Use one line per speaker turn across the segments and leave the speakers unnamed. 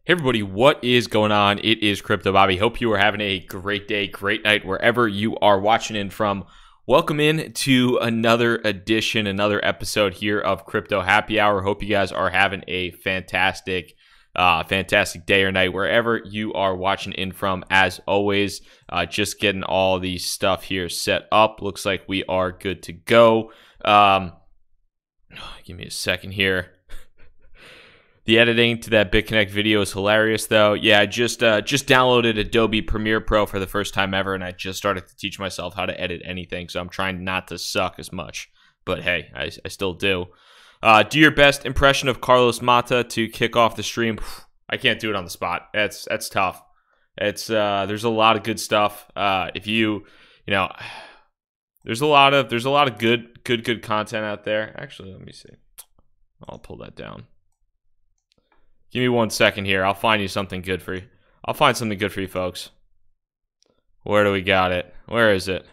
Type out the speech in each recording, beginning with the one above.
Hey everybody, what is going on? It is Crypto Bobby. Hope you are having a great day, great night, wherever you are watching in from. Welcome in to another edition, another episode here of Crypto Happy Hour. Hope you guys are having a fantastic day or night, wherever you are watching in from. As always, just getting all the stuff here set up. Looks like we are good to go. Give me a second here. The editing to that BitConnect video is hilarious, though. Yeah, I just downloaded Adobe Premiere Pro for the first time ever, and I just started to teach myself how to edit anything, so I'm trying not to suck as much. But hey, I still do. Do your best impression of Carlos Mata to kick off the stream. I can't do it on the spot. That's tough. It's there's a lot of good stuff. If you know, there's a lot of good content out there. Actually, let me see. I'll pull that down. Give me 1 second here. I'll find you something good for you. I'll find something good for you folks. Where do we got it? Where is it?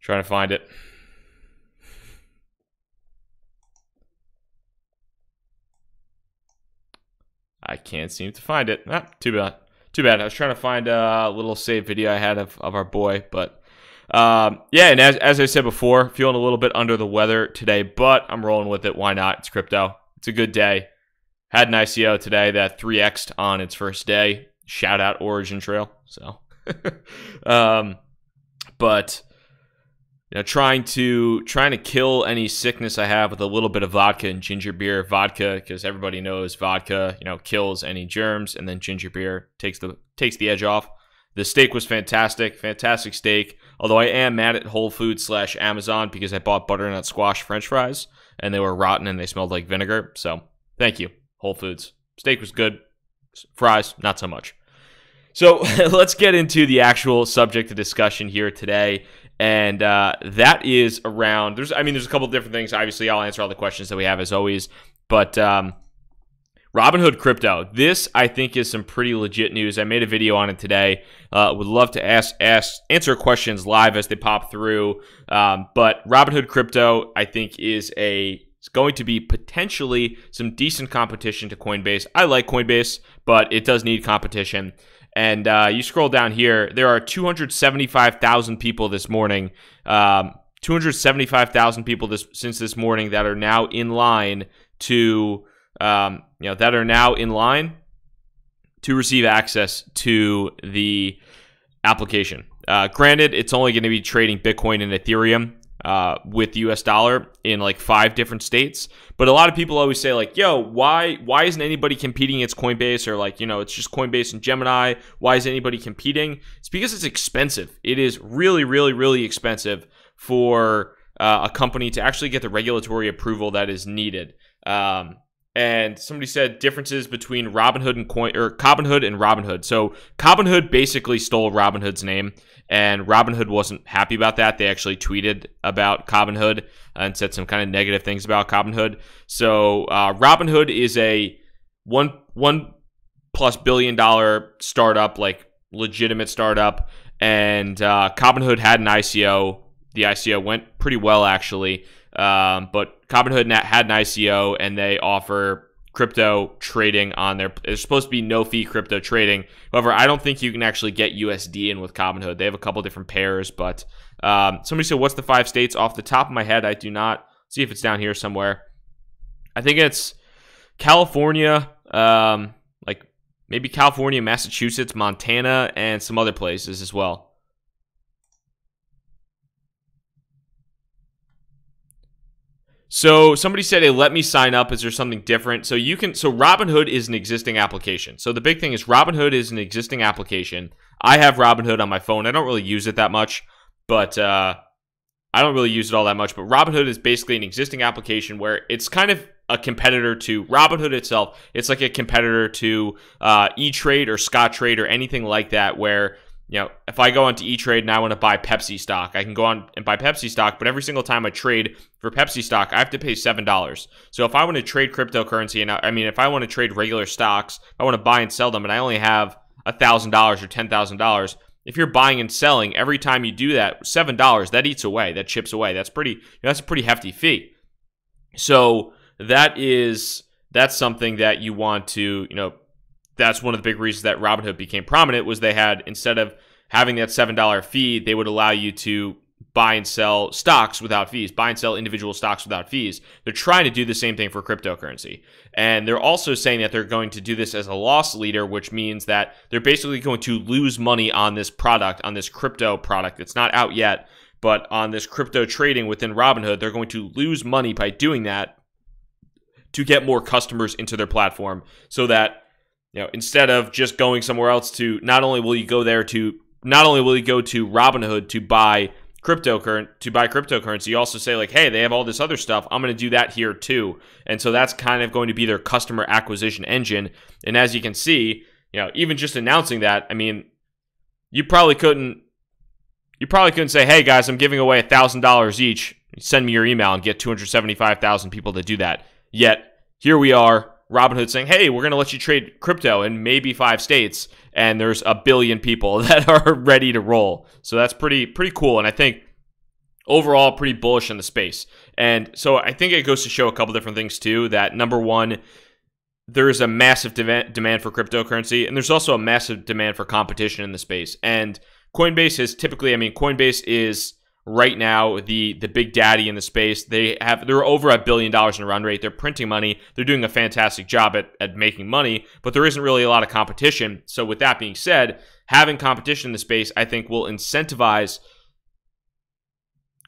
Trying to find it. I can't seem to find it. Ah, too bad. Too bad. I was trying to find a little save video I had of our boy, but yeah, and as I said before, feeling a little bit under the weather today, but I'm rolling with it. Why not? It's crypto. It's a good day. Had an ICO today that 3x'd on its first day. Shout out Origin Trail. So, but you know, trying to kill any sickness I have with a little bit of vodka and ginger beer. Vodka, because everybody knows vodka, you know, kills any germs, and then ginger beer takes the edge off. The steak was fantastic steak. Although I am mad at Whole Foods / Amazon because I bought butternut squash French fries and they were rotten and they smelled like vinegar. So thank you, Whole Foods. Steak was good. Fries, not so much. So let's get into the actual subject of discussion here today. And that is around, there's a couple of different things. Obviously, I'll answer all the questions that we have as always. But Robinhood crypto. This, I think, is some pretty legit news. I made a video on it today. Would love to answer questions live as they pop through. But Robinhood crypto, I think, is going to be potentially some decent competition to Coinbase. I like Coinbase, but it does need competition. And you scroll down here, there are 275,000 people this morning, 275,000 people since this morning that are now in line to, receive access to the application. Granted, it's only going to be trading Bitcoin and Ethereum with the US dollar in like 5 different states. But a lot of people always say like, yo, why isn't anybody competing against Coinbase? Or like, you know, it's just Coinbase and Gemini. Why is anybody competing? It's because it's expensive. It is really, really, really expensive for a company to actually get the regulatory approval that is needed. And somebody said differences between Robinhood and Robinhood and Robinhood. So Robinhood basically stole Robinhood's name, and Robinhood wasn't happy about that. They actually tweeted about Robinhood and said some kind of negative things about Robinhood. So Robinhood is a $1+ billion startup, like legitimate startup, and Robinhood had an ICO. The ICO went pretty well actually. But Robinhood had an ICO, and they offer crypto trading on there. There's supposed to be no-fee crypto trading. However, I don't think you can actually get USD in with Robinhood. They have a couple different pairs, but somebody said, what's the 5 states? Off the top of my head, I do not. See if it's down here somewhere. I think it's California, like maybe California, Massachusetts, Montana, and some other places as well. So somebody said, hey, let me sign up. Is there something different? So Robinhood is an existing application. So the big thing is Robinhood is an existing application. I have Robinhood on my phone. I don't really use it that much, but I don't really use it all that much. But Robinhood is basically an existing application where it's kind of a competitor to Robinhood itself. It's like a competitor to E-Trade or Scottrade or anything like that, where, you know, if I go onto E-Trade and I want to buy Pepsi stock, I can go on and buy Pepsi stock, but every single time I trade for Pepsi stock, I have to pay $7. So if I want to trade cryptocurrency, and if I want to trade regular stocks, I want to buy and sell them, and I only have $1,000 or $10,000, if you're buying and selling, every time you do that, $7, that eats away, that chips away. That's a pretty hefty fee. So that is that's something that you want to, that's one of the big reasons that Robinhood became prominent, was they had, instead of having that $7 fee, they would allow you to buy and sell stocks without fees, buy and sell individual stocks without fees. They're trying to do the same thing for cryptocurrency. And they're also saying that they're going to do this as a loss leader, which means that they're basically going to lose money on this product, on this crypto product. It's not out yet, but on this crypto trading within Robinhood, they're going to lose money by doing that to get more customers into their platform, so that, instead of just going somewhere else to, not only will you go to Robinhood to buy cryptocurrency, you also say like, hey, they have all this other stuff, I'm going to do that here too. And so that's kind of going to be their customer acquisition engine. And as you can see, even just announcing that, I mean, you probably couldn't say, hey guys, I'm giving away $1,000 each, send me your email, and get 275,000 people to do that. Yet here we are, Robinhood saying, hey, we're going to let you trade crypto in maybe 5 states, and there's a billion people that are ready to roll. So that's pretty cool, and I think overall pretty bullish in the space. And so I think it goes to show a couple different things too, that number one, there is a massive demand for cryptocurrency, and there's also a massive demand for competition in the space. And Coinbase is typically, Coinbase is right now the big daddy in the space. They're over $1 billion in run rate. They're printing money. They're doing a fantastic job at making money, but there isn't really a lot of competition. So with that being said, having competition in the space, I think, will incentivize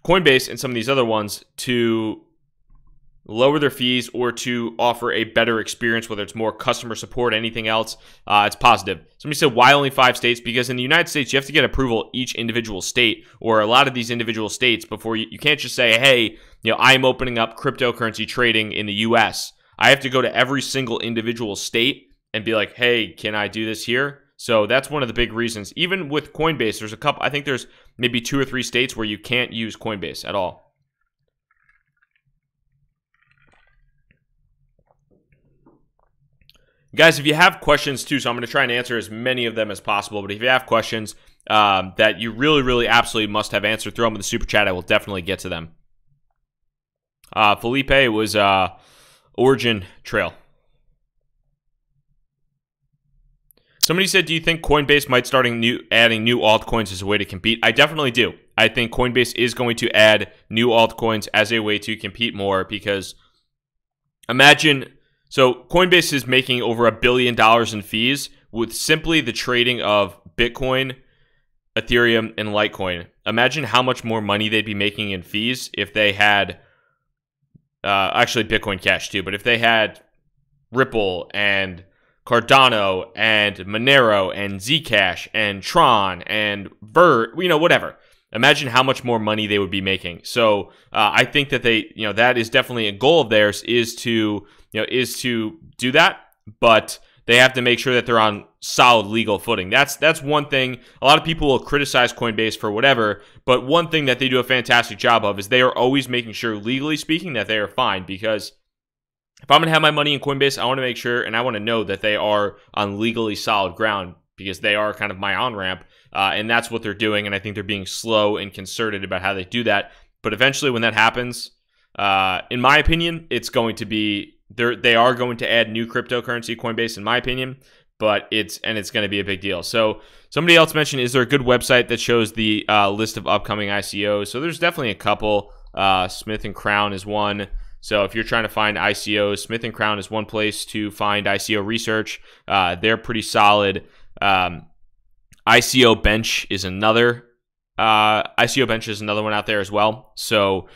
Coinbase and some of these other ones to lower their fees or to offer a better experience, whether it's more customer support, anything else. It's positive. Somebody said, why only 5 states? Because in the United States, you have to get approval each individual state, or a lot of these individual states, before you can't just say, hey, I'm opening up cryptocurrency trading in the US. I have to go to every single individual state and be like, hey, can I do this here? So that's one of the big reasons. Even with Coinbase, there's I think there's maybe 2 or 3 states where you can't use Coinbase at all. Guys, if you have questions too, so I'm going to try and answer as many of them as possible, but if you have questions that you really, really absolutely must have answered, throw them in the super chat. I will definitely get to them. Felipe was Origin Trail. Somebody said, do you think Coinbase might start adding new altcoins as a way to compete? I definitely do. I think Coinbase is going to add new altcoins as a way to compete more, because imagine... So Coinbase is making over $1 billion in fees with simply the trading of Bitcoin, Ethereum, and Litecoin. Imagine how much more money they'd be making in fees if they had, actually Bitcoin Cash too, but if they had Ripple and Cardano and Monero and Zcash and Tron and Vert, whatever. Imagine how much more money they would be making. So I think that that is definitely a goal of theirs, is to do that, but they have to make sure that they're on solid legal footing. That's one thing. A lot of people will criticize Coinbase for whatever, but one thing that they do a fantastic job of is they are always making sure, legally speaking, that they are fine. Because if I'm going to have my money in Coinbase, I want to make sure, and I want to know that they are on legally solid ground, because they are kind of my on-ramp, and that's what they're doing, and I think they're being slow and concerted about how they do that. But eventually when that happens, in my opinion, it's going to be... They are going to add new cryptocurrency, Coinbase, in my opinion, but it's going to be a big deal. So somebody else mentioned, is there a good website that shows the list of upcoming ICOs? So there's definitely a couple. Smith and Crown is one. So if you're trying to find ICOs, Smith and Crown is one place to find ICO research. They're pretty solid. ICO Bench is another. ICO Bench is another one out there as well. So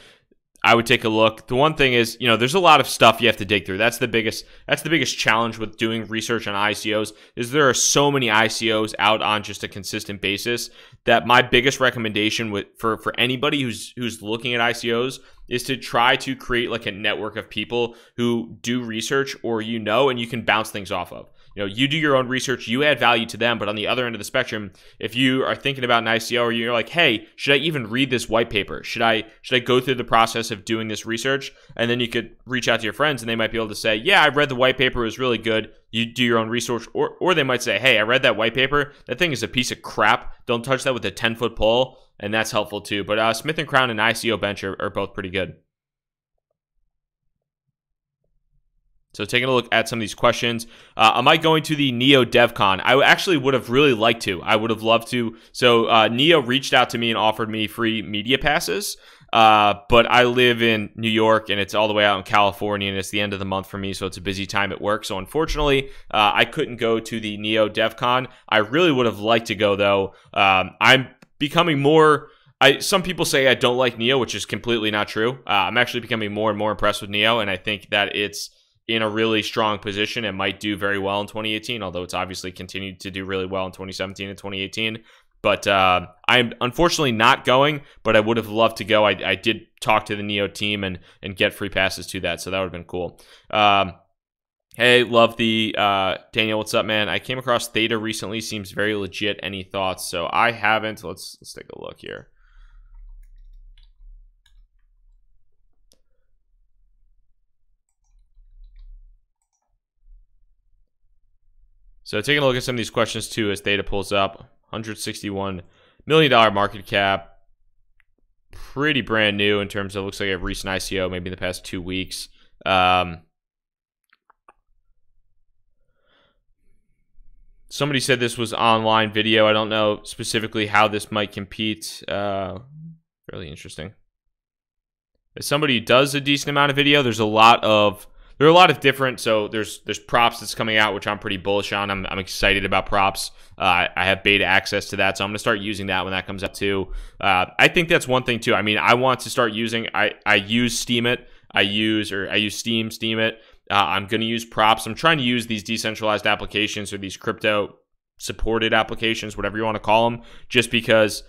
I would take a look. The one thing is, there's a lot of stuff you have to dig through. That's the biggest challenge with doing research on ICOs, is there are so many ICOs out on just a consistent basis, that my biggest recommendation for anybody who's looking at ICOs is to try to create like a network of people who do research, or and you can bounce things off of. You do your own research, you add value to them, but on the other end of the spectrum, if you are thinking about an ICO, or you're like, hey, should I even read this white paper? Should I go through the process of doing this research? And then you could reach out to your friends, and they might be able to say, yeah, I read the white paper, it was really good. You do your own research, or they might say, hey, I read that white paper, that thing is a piece of crap. Don't touch that with a 10-foot pole, and that's helpful too. But Smith and Crown and ICO Bench are both pretty good. So taking a look at some of these questions, am I going to the Neo DevCon? I actually would have really liked to. I would have loved to. So Neo reached out to me and offered me free media passes, but I live in New York and it's all the way out in California and it's the end of the month for me, so it's a busy time at work. So unfortunately, I couldn't go to the Neo DevCon. I really would have liked to go though. I'm becoming more... some people say I don't like Neo, which is completely not true. I'm actually becoming more and more impressed with Neo, and I think that it's in a really strong position and might do very well in 2018, although it's obviously continued to do really well in 2017 and 2018. But I'm unfortunately not going, but I would have loved to go. I did talk to the Neo team and get free passes to that, so that would have been cool. Hey, love the Daniel, what's up, man? I came across Theta recently, seems very legit. Any thoughts? So I haven't. Let's take a look here. So taking a look at some of these questions too as data pulls up. $161 million market cap. Pretty brand new in terms of, looks like a recent ICO, maybe in the past 2 weeks. Somebody said this was online video. I don't know specifically how this might compete. Fairly interesting. As somebody who does a decent amount of video, there are a lot of different, so there's props that's coming out, which I'm pretty bullish on. I'm excited about props. I have beta access to that, so I'm going to start using that when that comes up too. I think that's one thing too. I mean, I want to start using, I use Steemit. I use Steemit. I'm going to use props. I'm trying to use these decentralized applications or these crypto supported applications, whatever you want to call them, just because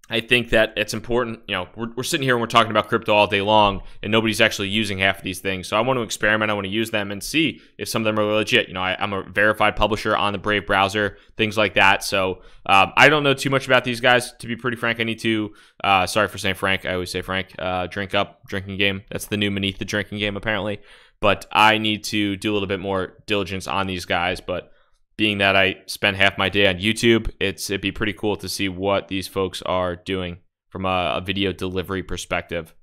I think that it's important. You know, we're sitting here and we're talking about crypto all day long, and nobody's actually using half of these things. So I want to experiment. I want to use them and see if some of them are legit. You know, I'm a verified publisher on the Brave browser, things like that. So I don't know too much about these guys, to be pretty frank. I need to, sorry for saying Frank. I always say Frank. Drink up, drinking game. That's the new beneath the drinking game, apparently. But I need to do a little bit more diligence on these guys. But being that I spend half my day on YouTube, it'd be pretty cool to see what these folks are doing from a video delivery perspective.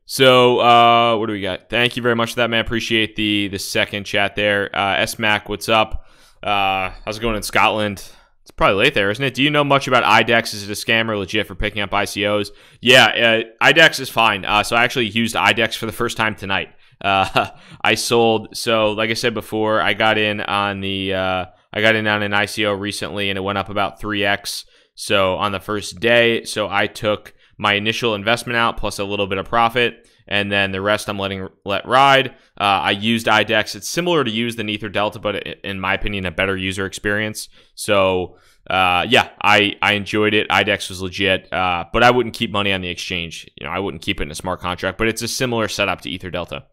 So what do we got? Thank you very much for that, man. Appreciate the second chat there. SMAC, what's up? How's it going in Scotland? It's probably late there, isn't it? Do you know much about IDEX? Is it a scam or legit for picking up ICOs? Yeah, IDEX is fine. So I actually used IDEX for the first time tonight. I sold, so like I said before, I got in on an ICO recently and it went up about 3x. So on the first day, so I took my initial investment out plus a little bit of profit, and then the rest I'm let ride. I used IDEX. It's similar to use than Ether Delta, but in my opinion, a better user experience. So yeah, I enjoyed it. IDEX was legit, but I wouldn't keep money on the exchange. You know, I wouldn't keep it in a smart contract, but it's a similar setup to Ether Delta.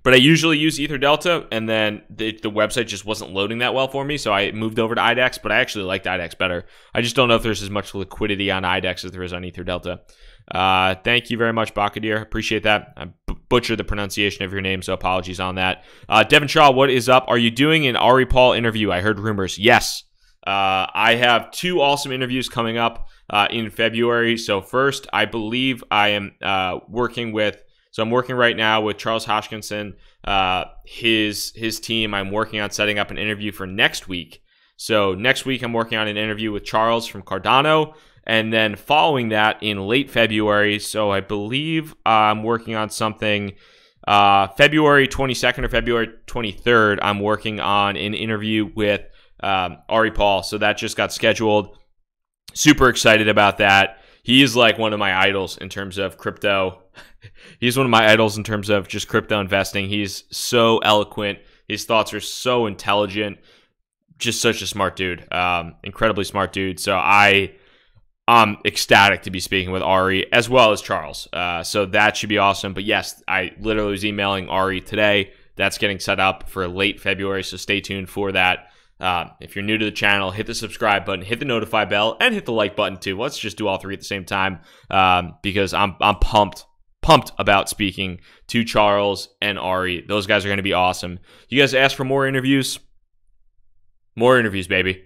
But I usually use Ether Delta, and then the website just wasn't loading that well for me, so I moved over to IDEX, but I actually liked IDEX better. I just don't know if there's as much liquidity on IDEX as there is on Ether Delta. Thank you very much, Bakadir. Appreciate that. I butchered the pronunciation of your name, so apologies on that. Devin Shaw, what is up? Are you doing an Ari Paul interview? I heard rumors. Yes. I have 2 awesome interviews coming up in February. So first, I believe I am working with... So I'm working right now with Charles Hoskinson, his team. I'm working on setting up an interview for next week. So next week I'm working on an interview with Charles from Cardano. And then following that in late February, so I believe I'm working on something February 22nd or February 23rd, I'm working on an interview with Ari Paul. So that just got scheduled. Super excited about that. He is like one of my idols in terms of crypto. He's one of my idols in terms of just crypto investing. He's so eloquent. His thoughts are so intelligent. Just such a smart dude. Incredibly smart dude. So I'm ecstatic to be speaking with Ari as well as Charles. So that should be awesome. But yes, I literally was emailing Ari today. That's getting set up for late February. So stay tuned for that. If you're new to the channel, hit the subscribe button, hit the notify bell, and hit the like button too. Let's just do all 3 at the same time because I'm pumped about speaking to Charles and Ari. Those guys are going to be awesome. You guys asked for more interviews? More interviews, baby.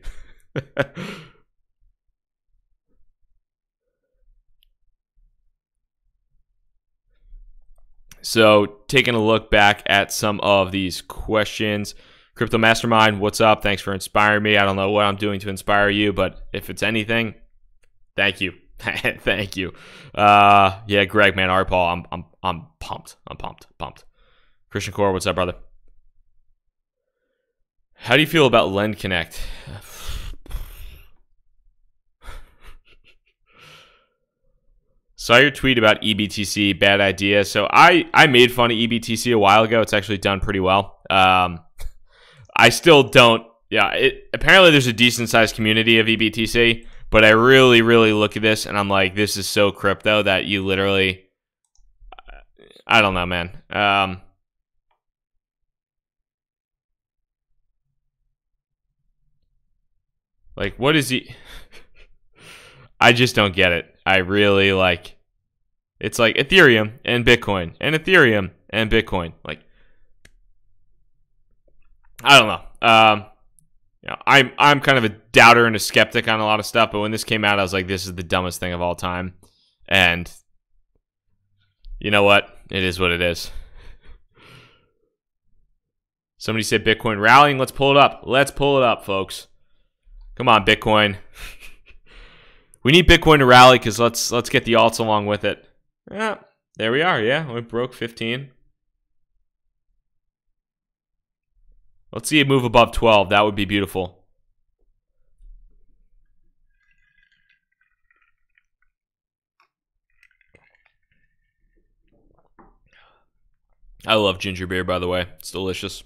So taking a look back at some of these questions. Crypto Mastermind, what's up? Thanks for inspiring me. I don't know what I'm doing to inspire you, but if it's anything, thank you. Thank you. Yeah, Greg, man, Art Paul, I'm pumped. I'm pumped. Christian Core, what's up, brother? How do you feel about Lend Connect? Saw your tweet about EBTC, bad idea. So I made fun of EBTC a while ago. It's actually done pretty well. I still don't. Yeah, apparently there's a decent sized community of EBTC, but I really look at this and I'm like, this is so crypto that you literally, I don't know, man. Like, what is he? I just don't get it. I really like. It's like Ethereum and Bitcoin and Ethereum and Bitcoin. Like, I don't know. You know, I'm kind of a doubter and a skeptic on a lot of stuff, but when this came out, I was like, this is the dumbest thing of all time. And you know what? It is what it is. Somebody said Bitcoin rallying. Let's pull it up. Let's pull it up, folks. Come on, Bitcoin. We need Bitcoin to rally because let's get the alts along with it. Yeah, there we are. Yeah, we broke 15. Let's see it move above 12. That would be beautiful. I love ginger beer, by the way. It's delicious.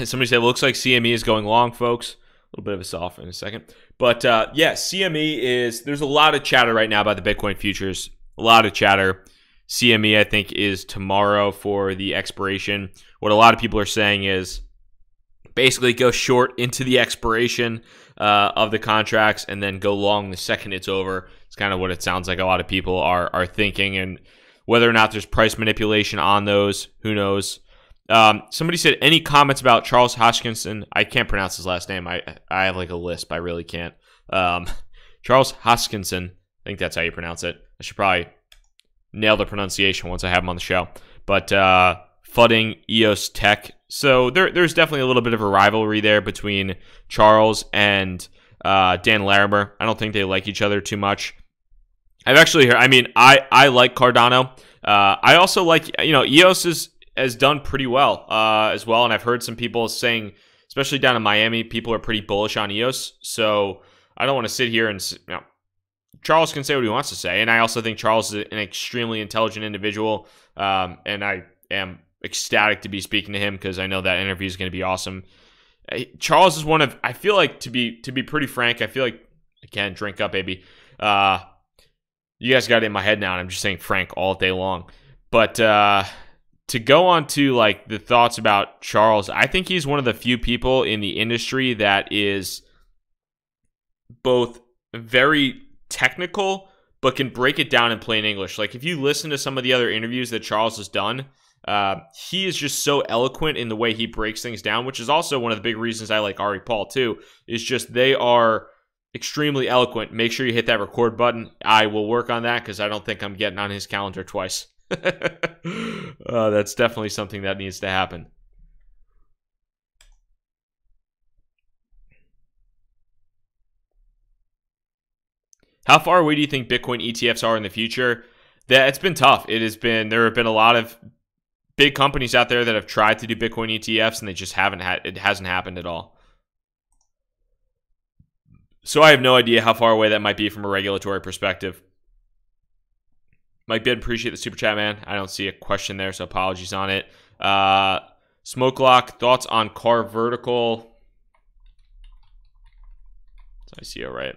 Somebody said, it looks like CME is going long, folks. A little bit of a soft in a second. But yeah, CME is, there's a lot of chatter right now about the Bitcoin futures. A lot of chatter. CME, I think, is tomorrow for the expiration. What a lot of people are saying is basically go short into the expiration of the contracts and then go long the second it's over. It's kind of what it sounds like a lot of people are thinking. And whether or not there's price manipulation on those, who knows? Somebody said, any comments about Charles Hoskinson? I can't pronounce his last name. I have like a lisp. I really can't. Charles Hoskinson. I think that's how you pronounce it. I should probably nail the pronunciation once I have him on the show. But flooding EOS Tech. So there's definitely a little bit of a rivalry there between Charles and Dan Larimer. I don't think they like each other too much. I've actually heard, I mean, I like Cardano. I also like, you know, EOS has done pretty well as well. And I've heard some people saying, especially down in Miami, people are pretty bullish on EOS. So I don't want to sit here and, you know, Charles can say what he wants to say. And I also think Charles is an extremely intelligent individual. And I am ecstatic to be speaking to him because I know that interview is going to be awesome. Charles is one of, I feel like, to be pretty frank, I feel like, again, drink up, baby. You guys got it in my head now, and I'm just saying Frank all day long. But to go on to like the thoughts about Charles, I think he's one of the few people in the industry that is both very technical but can break it down in plain English. Like if you listen to some of the other interviews that Charles has done, he is just so eloquent in the way he breaks things down, which is also one of the big reasons I like Ari Paul too, is just they are extremely eloquent. Make sure you hit that record button. I will work on that because I don't think I'm getting on his calendar twice. That's definitely something that needs to happen. How far away do you think Bitcoin ETFs are in the future? It's been tough. There have been a lot of big companies out there that have tried to do Bitcoin ETFs and they just it hasn't happened at all. So I have no idea how far away that might be from a regulatory perspective. Mike Bid, appreciate the super chat, man. I don't see a question there, so apologies on it. Smoke Lock, thoughts on car vertical? I see it right.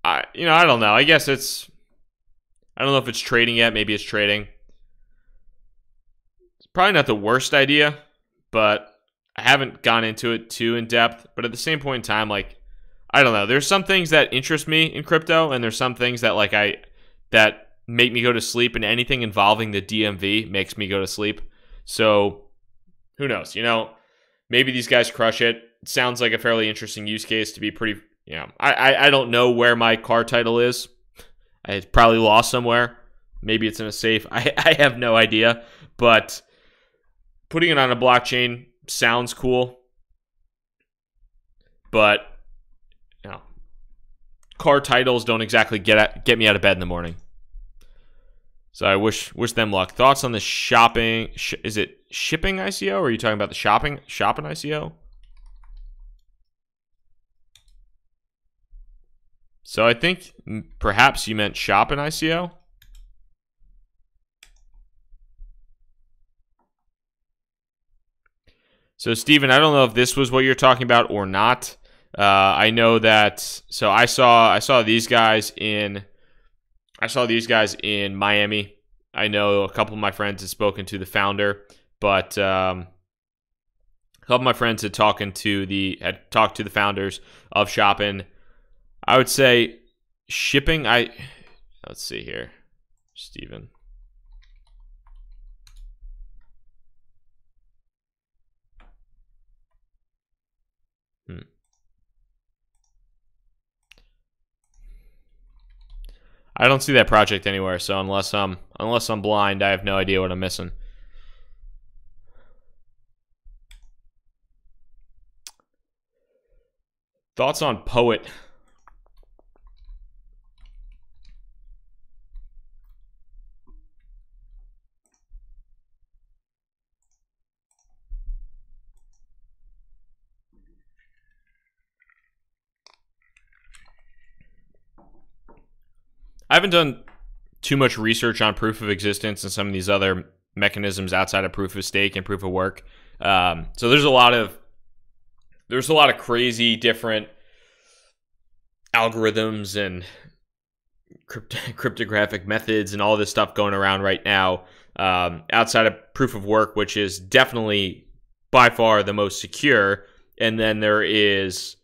I don't know. I guess I don't know if it's trading yet. Maybe it's trading. It's probably not the worst idea, but I haven't gone into it too in depth. But at the same point in time, like, I don't know. There's some things that interest me in crypto, and there's some things that that make me go to sleep, and anything involving the DMV makes me go to sleep. So who knows? You know, maybe these guys crush it. It sounds like a fairly interesting use case to be pretty, you know, I don't know where my car title is. I probably lost somewhere. Maybe it's in a safe. I have no idea. But putting it on a blockchain sounds cool. But, you know, car titles don't exactly get me out of bed in the morning. So I wish them luck. Thoughts on the shopping? Is it shipping ICO, or are you talking about the shopping ICO? So I think perhaps you meant shopping ICO. So Steven, I don't know if this was what you're talking about or not. I know that. So I saw these guys in Miami. I know a couple of my friends had spoken to the founder, but a couple of my friends had talked to the founders of Shopin. I would say shipping. Let's see here, Steven. I don't see that project anywhere, so unless I'm blind, I have no idea what I'm missing. Thoughts on Poet? I haven't done too much research on proof of existence and some of these other mechanisms outside of proof of stake and proof of work. So there's a lot of crazy different algorithms and cryptographic methods and all this stuff going around right now, outside of proof of work, which is definitely by far the most secure. And then there is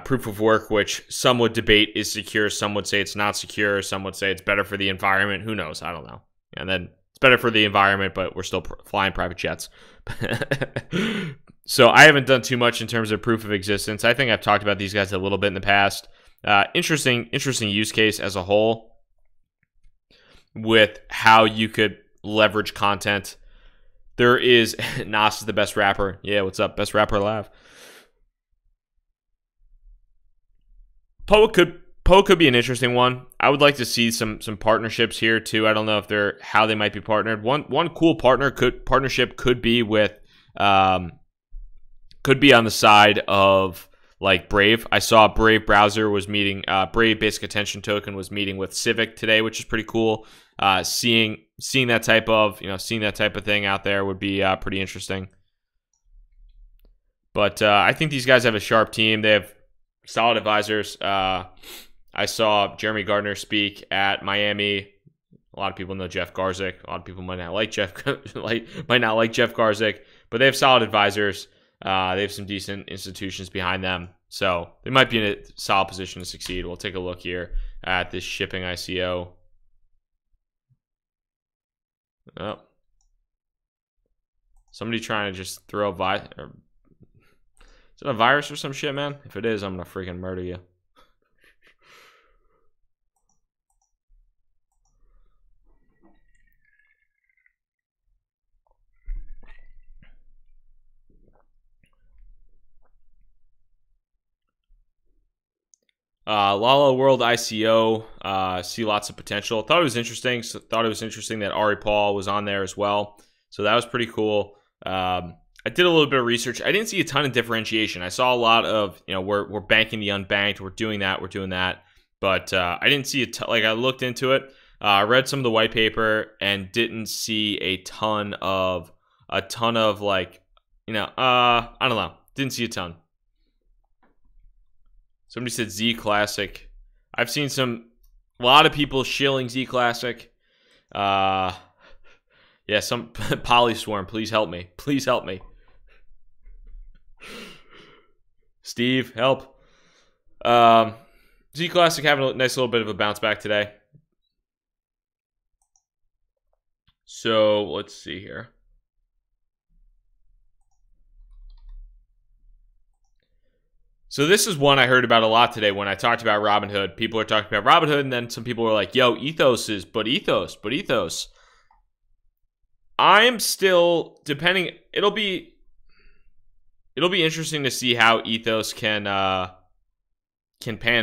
proof of work, which some would debate is secure, some would say it's not secure, some would say it's better for the environment. Who knows? I don't know. And then it's better for the environment, but we're still flying private jets. So I haven't done too much in terms of proof of existence. I think I've talked about these guys a little bit in the past. Interesting use case as a whole with how you could leverage content. There is Nas is the best rapper. Yeah, what's up? Best rapper alive. Poet could be an interesting one. I would like to see some partnerships here too. I don't know if how they might be partnered. One cool partnership could be with could be on the side of like Brave. I saw Brave browser was meeting Brave Basic Attention Token was meeting with Civic today, which is pretty cool. Seeing that type of thing out there would be pretty interesting. But I think these guys have a sharp team. They have solid advisors. I saw Jeremy Gardner speak at Miami. A lot of people know Jeff Garzik. A lot of people might not like Jeff Garzik, but they have solid advisors. They have some decent institutions behind them, so they might be in a solid position to succeed. We'll take a look here at this shipping ICO. Oh, somebody trying to just throw is it a virus or some shit, man? If it is, I'm gonna freaking murder you. Lala World ICO, see lots of potential. Thought it was interesting. Thought it was interesting that Ari Paul was on there as well. So that was pretty cool. I did a little bit of research. I didn't see a ton of differentiation. I saw a lot of, we're banking the unbanked. We're doing that. But I didn't see I looked into it. I read some of the white paper and didn't see a ton of I don't know. Didn't see a ton. Somebody said Z Classic. I've seen a lot of people shilling Z Classic. Yeah, some Polyswarm. Please help me. Please help me. Steve, help. Z Classic having a nice little bit of a bounce back today. So let's see here. So this is one I heard about a lot today when I talked about Robinhood. People are talking about Robinhood, and then some people were like, yo, Ethos is, but Ethos. I'm still, depending, it'll be interesting to see how Ethos can pan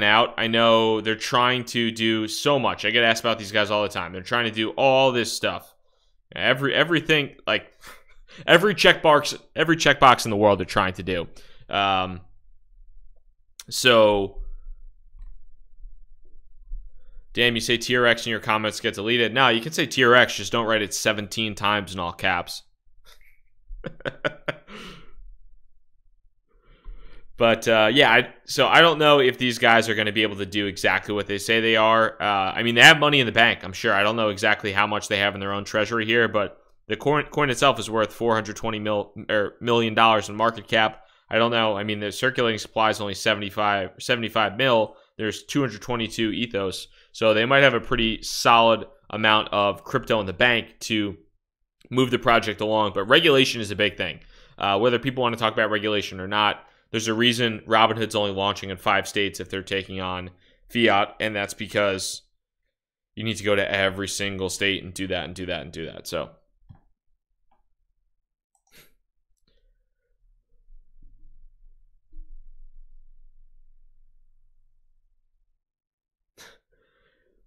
out. I know they're trying to do so much. I get asked about these guys all the time. They're trying to do all this stuff. Everything, like, every checkbox in the world they're trying to do. So, damn, you say TRX in your comments get deleted. No, you can say TRX, just don't write it 17 times in all caps. But, yeah, so I don't know if these guys are going to be able to do exactly what they say they are. I mean, they have money in the bank, I'm sure. I don't know exactly how much they have in their own treasury here, but the coin itself is worth $420 million in market cap. I don't know. I mean, the circulating supply is only 75 mil. There's 222 Ethos. So they might have a pretty solid amount of crypto in the bank to move the project along. But regulation is a big thing. Whether people want to talk about regulation or not, there's a reason Robinhood's only launching in 5 states if they're taking on fiat. And that's because you need to go to every single state and do that and do that and do that. So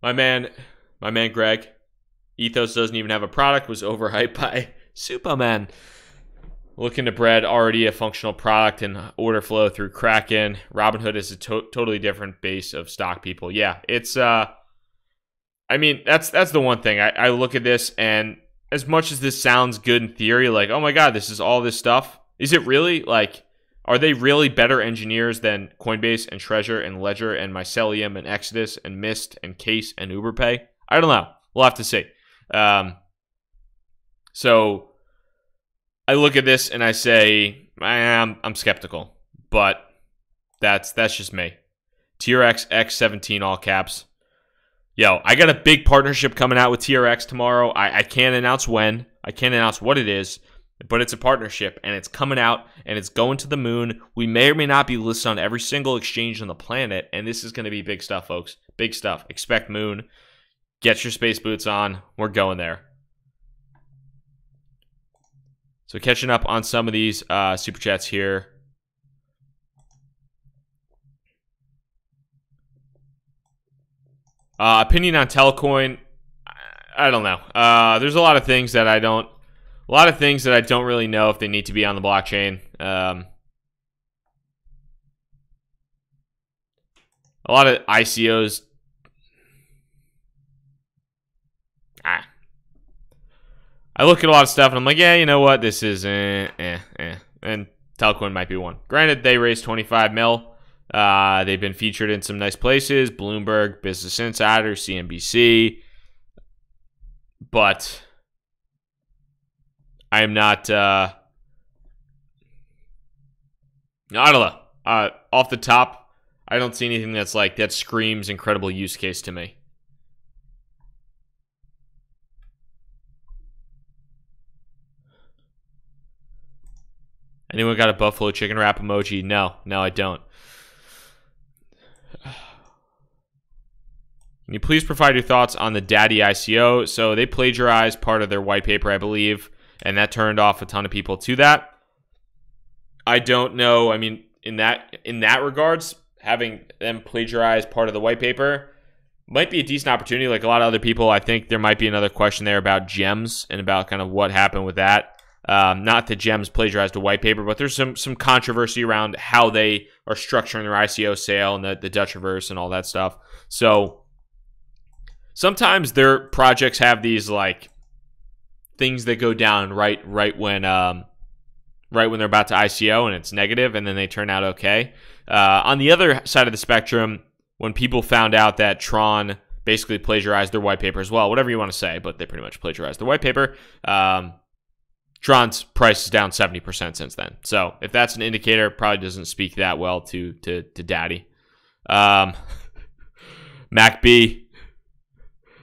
My man Greg, Ethos doesn't even have a product, was overhyped by Superman. Looking to bread already a functional product and order flow through Kraken. Robinhood is a totally different base of stock people. Yeah, it's, I mean, that's the one thing. I look at this, and as much as this sounds good in theory, like, oh my God, this is all this stuff. Is it really? Like, are they really better engineers than Coinbase and Treasure and Ledger and Mycelium and Exodus and Mist and Case and UberPay? I don't know. We'll have to see. So I look at this and I say, I'm skeptical, but that's just me. TRX X17 all caps. Yo, I got a big partnership coming out with TRX tomorrow. I can't announce when. I can't announce what it is. But it's a partnership, and it's coming out, and it's going to the moon. We may or may not be listed on every single exchange on the planet, and this is going to be big stuff, folks. Big stuff. Expect moon. Get your space boots on. We're going there. So catching up on some of these super chats here. Opinion on Telcoin. I don't know. There's a lot of things that I don't really know if they need to be on the blockchain. A lot of ICOs. I look at a lot of stuff and I'm like, yeah, you know what? This is And Telcoin might be one. Granted, they raised 25 mil. They've been featured in some nice places. Bloomberg, Business Insider, CNBC. But I am not, I don't know. Off the top, I don't see anything that's like, that screams incredible use case to me. Anyone got a buffalo chicken wrap emoji? No, I don't. Can you please provide your thoughts on the Daddy ICO? So they plagiarized part of their white paper, I believe, and that turned off a ton of people to that. I don't know. I mean, in that regards, having them plagiarize part of the white paper might be a decent opportunity. Like a lot of other people, I think there might be another question there about gems and about kind of what happened with that. Not that gems plagiarized a white paper, but there's some controversy around how they are structuring their ICO sale and the Dutch reverse and all that stuff. So sometimes their projects have these like things that go down right when they're about to ICO and it's negative, and then they turn out okay. On the other side of the spectrum, when people found out that Tron basically plagiarized their white paper as well, whatever you want to say, but they pretty much plagiarized their white paper. Tron's price is down 70% since then. So if that's an indicator, probably doesn't speak that well to Daddy. Mac B,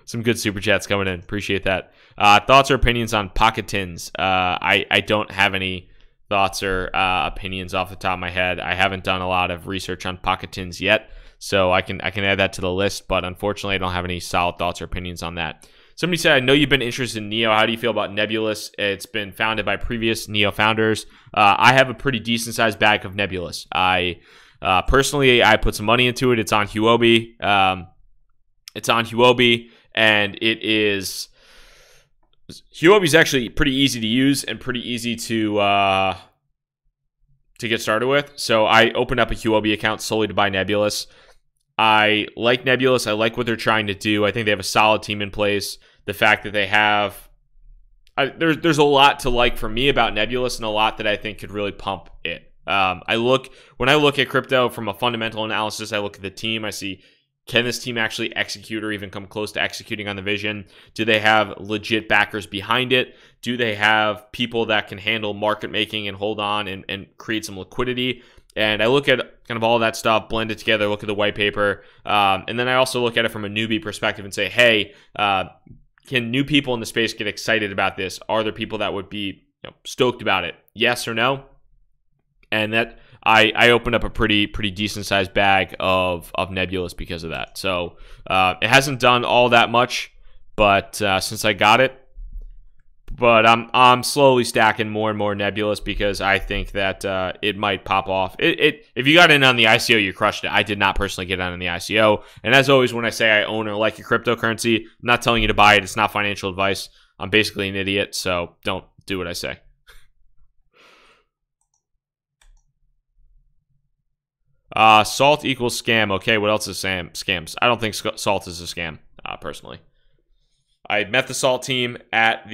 some good super chats coming in. Appreciate that. Thoughts or opinions on pocket tins? I don't have any thoughts or opinions off the top of my head. I haven't done a lot of research on Pocketins yet, so I can add that to the list, but unfortunately I don't have any solid thoughts or opinions on that. Somebody said, I know you've been interested in Neo. How do you feel about Nebulous? It's been founded by previous Neo founders. I have a pretty decent sized bag of Nebulous. Personally, I put some money into it. It's on Huobi. And it is... Huobi is actually pretty easy to use and pretty easy to get started with. So I opened up a Huobi account solely to buy Nebulous. I like Nebulous. I like what they're trying to do. I think they have a solid team in place. The fact that they have... there's a lot to like for me about Nebulous and a lot that I think could really pump it. When I look at crypto from a fundamental analysis, I look at the team. I see, can this team actually execute or even come close to executing on the vision? Do they have legit backers behind it? Do they have people that can handle market making and hold on and create some liquidity? And I look at kind of all that stuff, blend it together, look at the white paper, and then I also look at it from a newbie perspective and say, hey, can new people in the space get excited about this? Are there people that would be stoked about it? Yes or no? And that I opened up a pretty decent sized bag of Nebulous because of that. So it hasn't done all that much, but since I got it. But I'm slowly stacking more and more Nebulous because I think that it might pop off. If you got in on the ICO, you crushed it. I did not personally get on the ICO. And as always, when I say I own or like a cryptocurrency, I'm not telling you to buy it. It's not financial advice. I'm basically an idiot, so don't do what I say. Salt equals scam. Okay, what else is scams? I don't think salt is a scam, personally. I met the Salt team at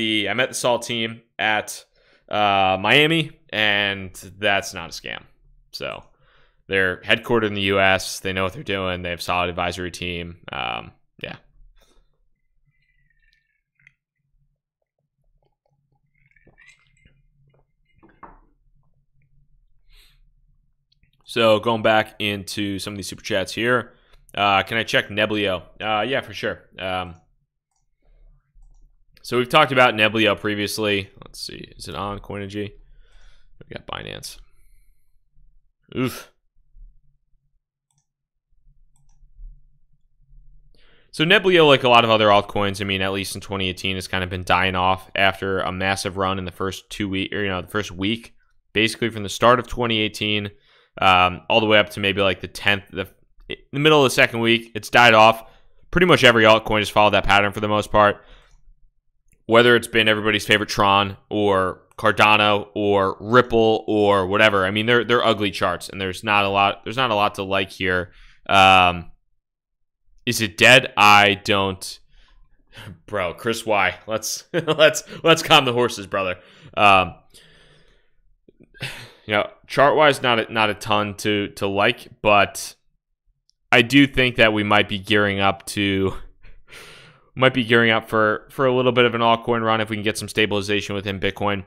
Miami, and that's not a scam. So they're headquartered in the U.S. They know what they're doing. They have a solid advisory team. Yeah. So going back into some of these super chats here. Can I check Neblio? Yeah, for sure. So we've talked about Neblio previously. Let's see. Is it on Coinigy? We got Binance. Oof. So Neblio, like a lot of other altcoins, I mean, at least in 2018, has kind of been dying off after a massive run in the first 2 weeks, or the first week, basically from the start of 2018, all the way up to maybe like the 10th, the middle of the second week. It's died off. Pretty much every altcoin has followed that pattern for the most part. Whether it's been everybody's favorite Tron or Cardano or Ripple or whatever. I mean, they're ugly charts, and there's not a lot to like here. Is it dead? I don't, bro. Chris Y. Let's calm the horses, brother. Chart wise, not a ton to like, but I do think that we might be gearing up for a little bit of an altcoin run if we can get some stabilization within Bitcoin.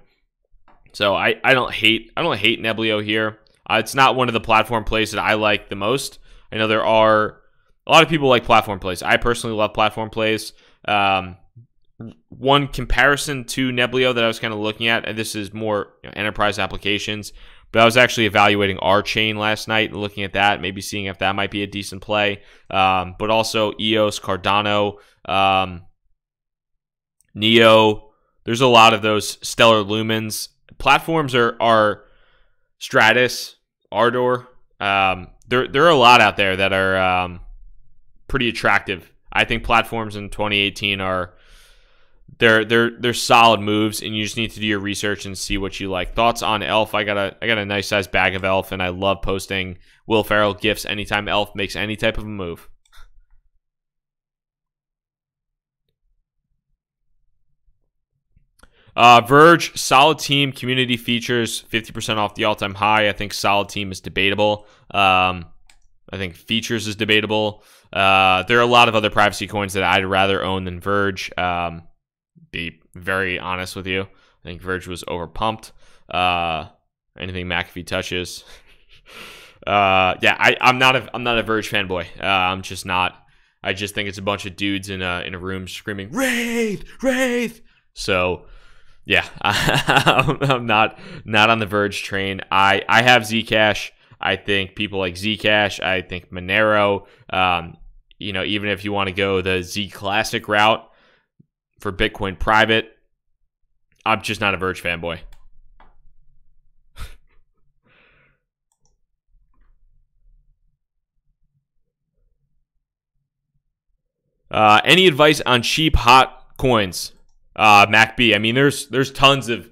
So I don't hate Neblio here. It's not one of the platform plays that I like the most. I know there are a lot of people like platform plays. I personally love platform plays. One comparison to Neblio that I was kind of looking at, and this is more enterprise applications, but I was actually evaluating Wanchain last night and looking at that, maybe seeing if that might be a decent play. But also EOS, Cardano, Neo. There's a lot of those stellar lumens. Platforms are Stratus, Ardor. There are a lot out there that are pretty attractive. I think platforms in 2018 are they're solid moves, and you just need to do your research and see what you like. Thoughts on ELF? I got a nice size bag of ELF, and I love posting Will Ferrell gifs anytime ELF makes any type of a move. Verge, solid team, community features, 50% off the all-time high. I think solid team is debatable. I think features is debatable. There are a lot of other privacy coins that I'd rather own than Verge. Be very honest with you. I think Verge was overpumped. Anything McAfee touches. I'm not a Verge fanboy. I'm just not. I just think it's a bunch of dudes in a room screaming, Wraith! Wraith! So Yeah, I'm not on the Verge train. I have Zcash. I think people like Zcash. I think Monero. You know, even if you want to go the Z Classic route for Bitcoin private, I'm just not a Verge fanboy. Any advice on cheap hot coins? MacB. I mean, there's tons of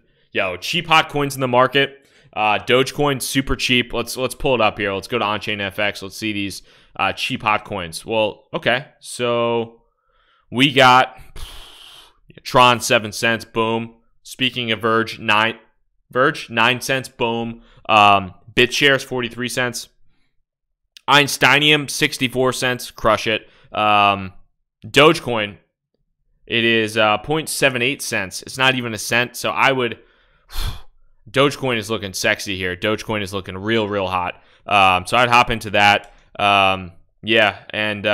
cheap hot coins in the market. Dogecoin super cheap. Let's pull it up here. Let's go to Onchain FX. Let's see these cheap hot coins. Well, okay, so we got Tron 7 cents. Boom. Speaking of Verge 9 cents. Boom. BitShares 43 cents. Einsteinium 64 cents. Crush it. Dogecoin, it is 0.78 cents. It's not even a cent. So I would. Dogecoin is looking sexy here. Dogecoin is looking real hot. So I'd hop into that. Yeah, and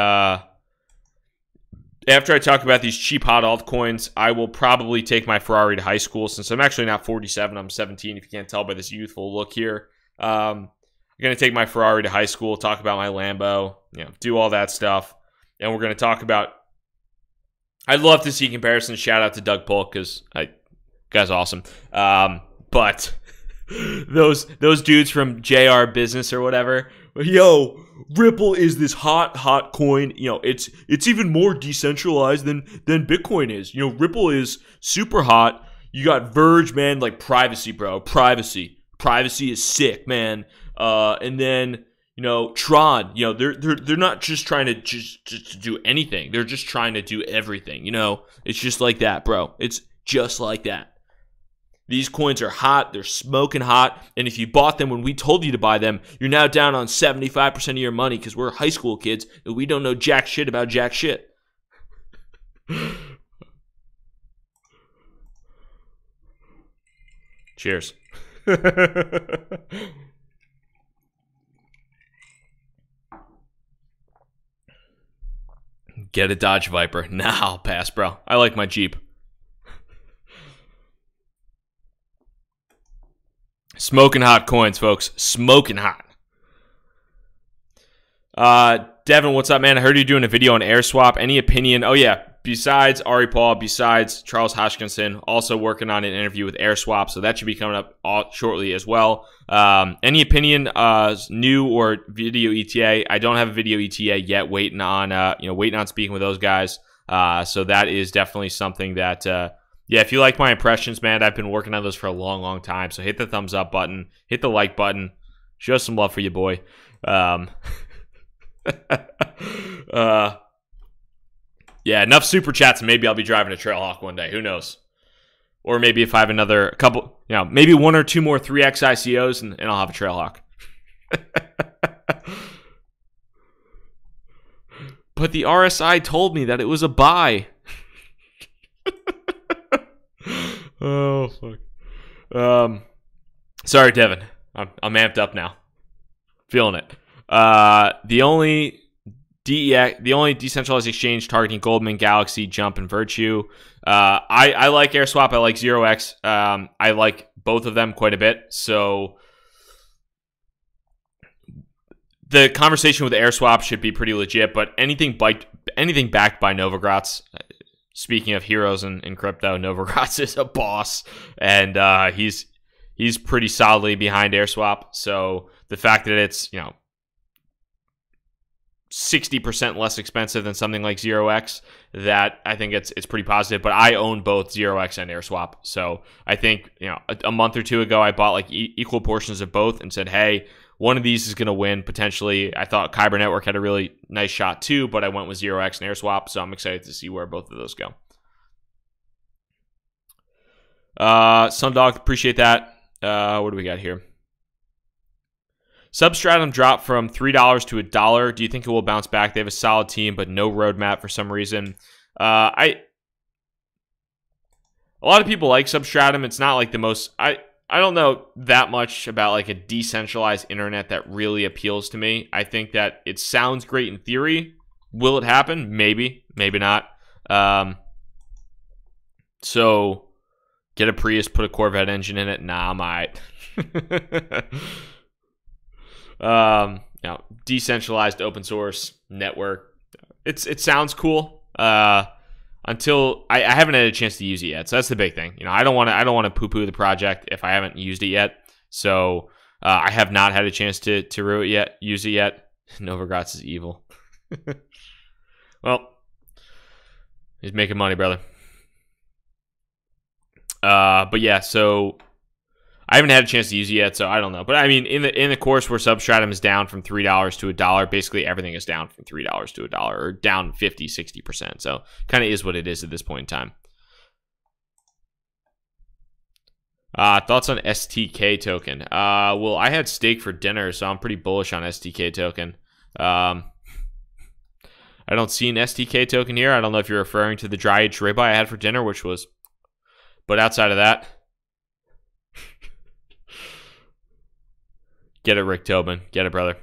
after I talk about these cheap hot altcoins, I will probably take my Ferrari to high school since I'm actually not 47. I'm 17, if you can't tell by this youthful look here. I'm going to take my Ferrari to high school, talk about my Lambo, do all that stuff. And we're going to talk about, I'd love to see comparisons. Shout out to Doug Polk because guy's awesome. But those dudes from JR Business or whatever, yo, Ripple is this hot coin. It's even more decentralized than Bitcoin is. Ripple is super hot. You got Verge, man, like privacy, bro. Privacy is sick, man. And then Tron. They're not just trying to just do anything. They're just trying to do everything. It's just like that, bro. It's just like that. These coins are hot. They're smoking hot. And if you bought them when we told you to buy them, you're now down on 75% of your money because we're high school kids and we don't know jack shit about jack shit. Cheers. Get a Dodge Viper. Nah, I'll pass, bro. I like my Jeep. Smoking hot coins, folks. Smoking hot. Devin, what's up, man? I heard you doing a video on AirSwap. Any opinion? Oh, yeah. Besides Ari Paul, besides Charles Hoskinson, also working on an interview with AirSwap, so that should be coming up shortly as well. Any opinion, new or video ETA? I don't have a video ETA yet. Waiting on speaking with those guys. So that is definitely something that, yeah, if you like my impressions, man, I've been working on those for a long time. So hit the thumbs up button, hit the like button, show some love for your boy. Yeah, enough super chats, and maybe I'll be driving a Trailhawk one day. Who knows? Or maybe if I have another couple, maybe one or two more 3x ICOs, and I'll have a Trailhawk. But the RSI told me that it was a buy. Oh, fuck. Sorry, Devin. I'm amped up now. Feeling it. The only decentralized exchange targeting Goldman, Galaxy, Jump, and Virtue. I like AirSwap. I like 0x. I like both of them quite a bit. So the conversation with AirSwap should be pretty legit. But anything backed by Novogratz. Speaking of heroes in crypto, Novogratz is a boss, and he's pretty solidly behind AirSwap. So the fact that it's 60% less expensive than something like 0x, that I think it's pretty positive. But I own both 0x and AirSwap, so I think a month or two ago I bought like equal portions of both and said, hey, one of these is going to win potentially. I thought Kyber Network had a really nice shot too, but I went with 0x and AirSwap, so I'm excited to see where both of those go. Sundog, appreciate that. What do we got here? Substratum dropped from $3 to $1. Do you think it will bounce back? They have a solid team, but no roadmap for some reason. A lot of people like Substratum. It's not like the most... I don't know that much about like a decentralized internet that really appeals to me. I think that it sounds great in theory. Will it happen? Maybe. Maybe not. So Get a Prius, put a Corvette engine in it. Nah, I'm alright. Decentralized open source network. It sounds cool. Until I haven't had a chance to use it yet. So that's the big thing. I don't want to poo-poo the project if I haven't used it yet. So I have not had a chance to use it yet. Novogratz is evil. Well, he's making money, brother. But yeah, so I haven't had a chance to use it yet, so I don't know. But I mean, in the course where Substratum is down from $3 to $1, basically everything is down from $3 to $1, or down 50-60%. So kind of is what it is at this point in time. Thoughts on STK token? Well, I had steak for dinner, so I'm pretty bullish on STK token. I don't see an STK token here. I don't know if you're referring to the dry aged ribeye I had for dinner, which was. But outside of that, get it, Rick Tobin. Get it, brother.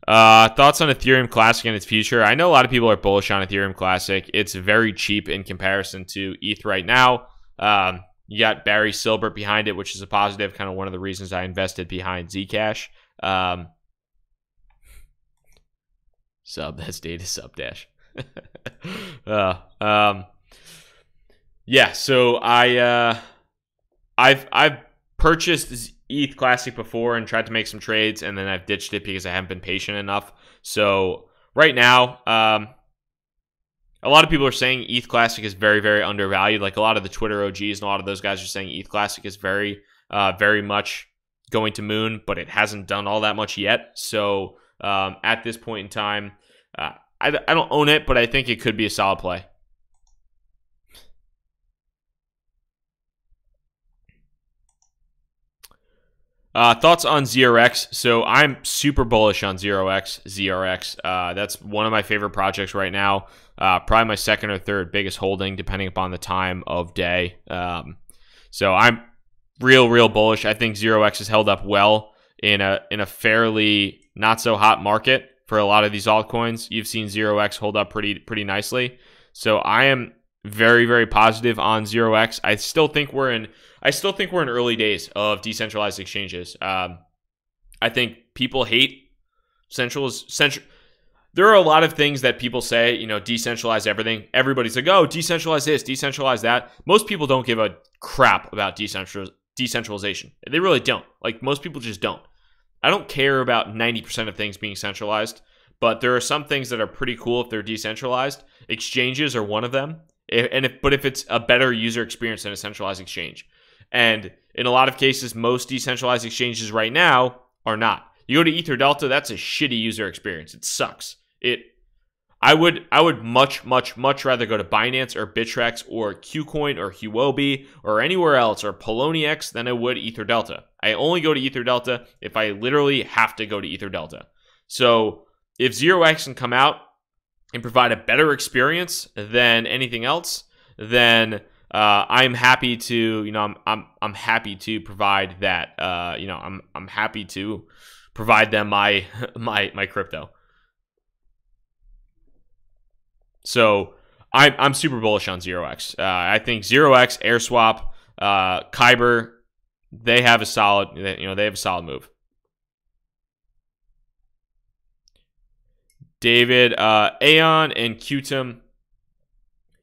Thoughts on Ethereum Classic and its future? I know a lot of people are bullish on Ethereum Classic. It's very cheap in comparison to ETH right now. You got Barry Silbert behind it, which is a positive. Kind of one of the reasons I invested behind Zcash. That's data sub dash. Yeah, so I've purchased ETH Classic before and tried to make some trades, and then I've ditched it because I haven't been patient enough. So right now, a lot of people are saying ETH Classic is very, very undervalued. Like a lot of the Twitter OGs and a lot of those guys are saying ETH Classic is very, very much going to moon, but it hasn't done all that much yet. So at this point in time, I don't own it, but I think it could be a solid play. Thoughts on ZRX? So I'm super bullish on ZRX. That's one of my favorite projects right now. Probably my second or third biggest holding, depending upon the time of day. So I'm real bullish. I think ZRX has held up well in a fairly not so hot market for a lot of these altcoins. You've seen ZRX hold up pretty nicely. So I am very, very positive on ZRX. I still think we're in early days of decentralized exchanges. I think people hate there are a lot of things that people say, decentralize everything. Everybody's like, oh, decentralize this, decentralize that. Most people don't give a crap about decentralization. They really don't. Like, most people just don't. I don't care about 90% of things being centralized, but there are some things that are pretty cool if they're decentralized. Exchanges are one of them. But if it's a better user experience than a centralized exchange. And in a lot of cases, most decentralized exchanges right now are not. You go to EtherDelta, that's a shitty user experience. It sucks. I would much rather go to Binance or Bittrex or Qcoin or Huobi or anywhere else or Poloniex than I would EtherDelta. I only go to EtherDelta if I literally have to go to EtherDelta. So if ZeroX can come out and provide a better experience than anything else, then I'm happy to, I'm happy to provide that. I'm happy to provide them my crypto. So I'm super bullish on ZeroX. I think ZeroX, AirSwap, Kyber, they have a solid move. David, Aeon and Qtum.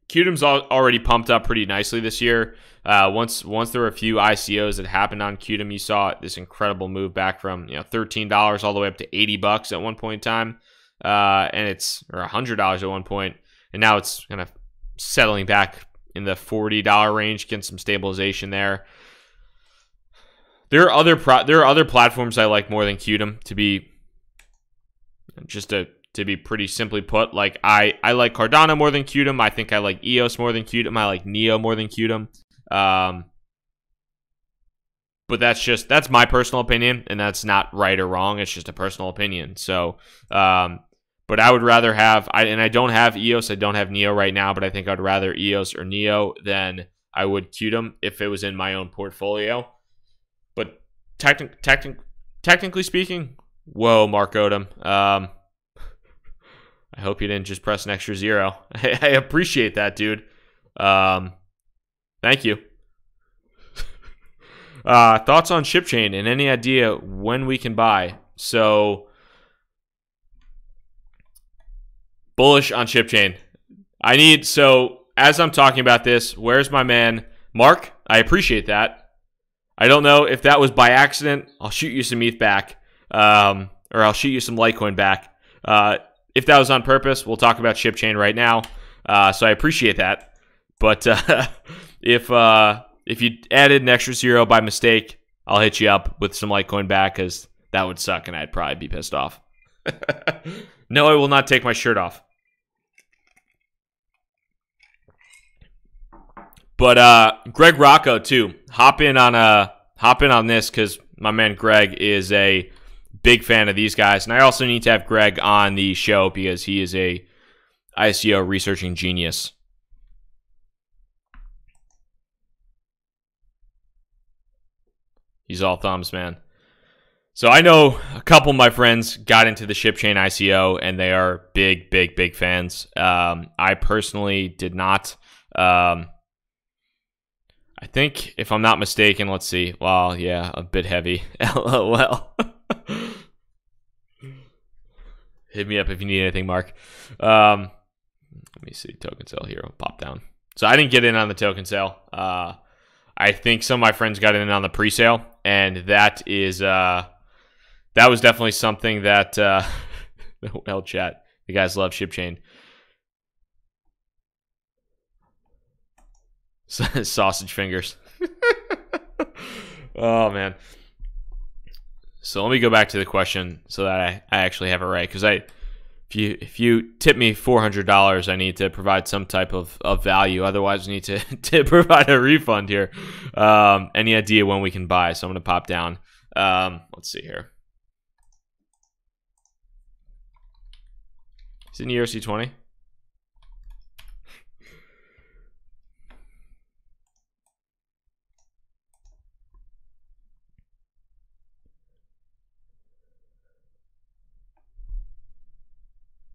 Qtum's already pumped up pretty nicely this year. Once there were a few ICOs that happened on Qtum, you saw this incredible move back from $13 all the way up to $80 at one point in time, and it's or $100 at one point, and now it's kind of settling back in the $40 range, getting some stabilization there. There are other platforms I like more than Qtum, to be pretty simply put. Like I like Cardano more than Qtum. I think I like EOS more than Qtum. I like Neo more than Qtum. But that's my personal opinion, and that's not right or wrong. It's just a personal opinion. So, but I would rather have, and I don't have EOS, I don't have Neo right now, but I think I'd rather EOS or Neo than I would Qtum if it was in my own portfolio. But technically speaking, Whoa, Mark Odom. I hope you didn't just press an extra 0. I appreciate that, dude. Thank you. Thoughts on Shipchain and any idea when we can buy? So, bullish on Shipchain. So as I'm talking about this, where's my man Mark? I appreciate that. I don't know if that was by accident. I'll shoot you some ETH back, or I'll shoot you some Litecoin back. If that was on purpose, we'll talk about Shipchain right now. So I appreciate that. But if you added an extra 0 by mistake, I'll hit you up with some Litecoin back, because that would suck and I'd probably be pissed off. No, I will not take my shirt off. But Greg Rocco too, hop in on this, because my man Greg is a big fan of these guys, and I also need to have Greg on the show because he is a ICO researching genius. He's all thumbs, man. So I know a couple of my friends got into the Shipchain ICO, and they are big, big, big fans. I personally did not. I think, if I'm not mistaken, let's see. Well, yeah, a bit heavy. LOL. Hit me up if you need anything, Mark. Let me see. Token sale here. I'll pop down. So I didn't get in on the token sale. I think some of my friends got in on the pre-sale, and that was definitely something that well, chat. You guys love Shipchain. Sausage fingers. Oh man. So let me go back to the question so that I actually have it right, because if you tip me $400, I need to provide some type of value. Otherwise, I need to provide a refund here. Any idea when we can buy? So I'm gonna pop down. Let's see here. Is it in ERC20?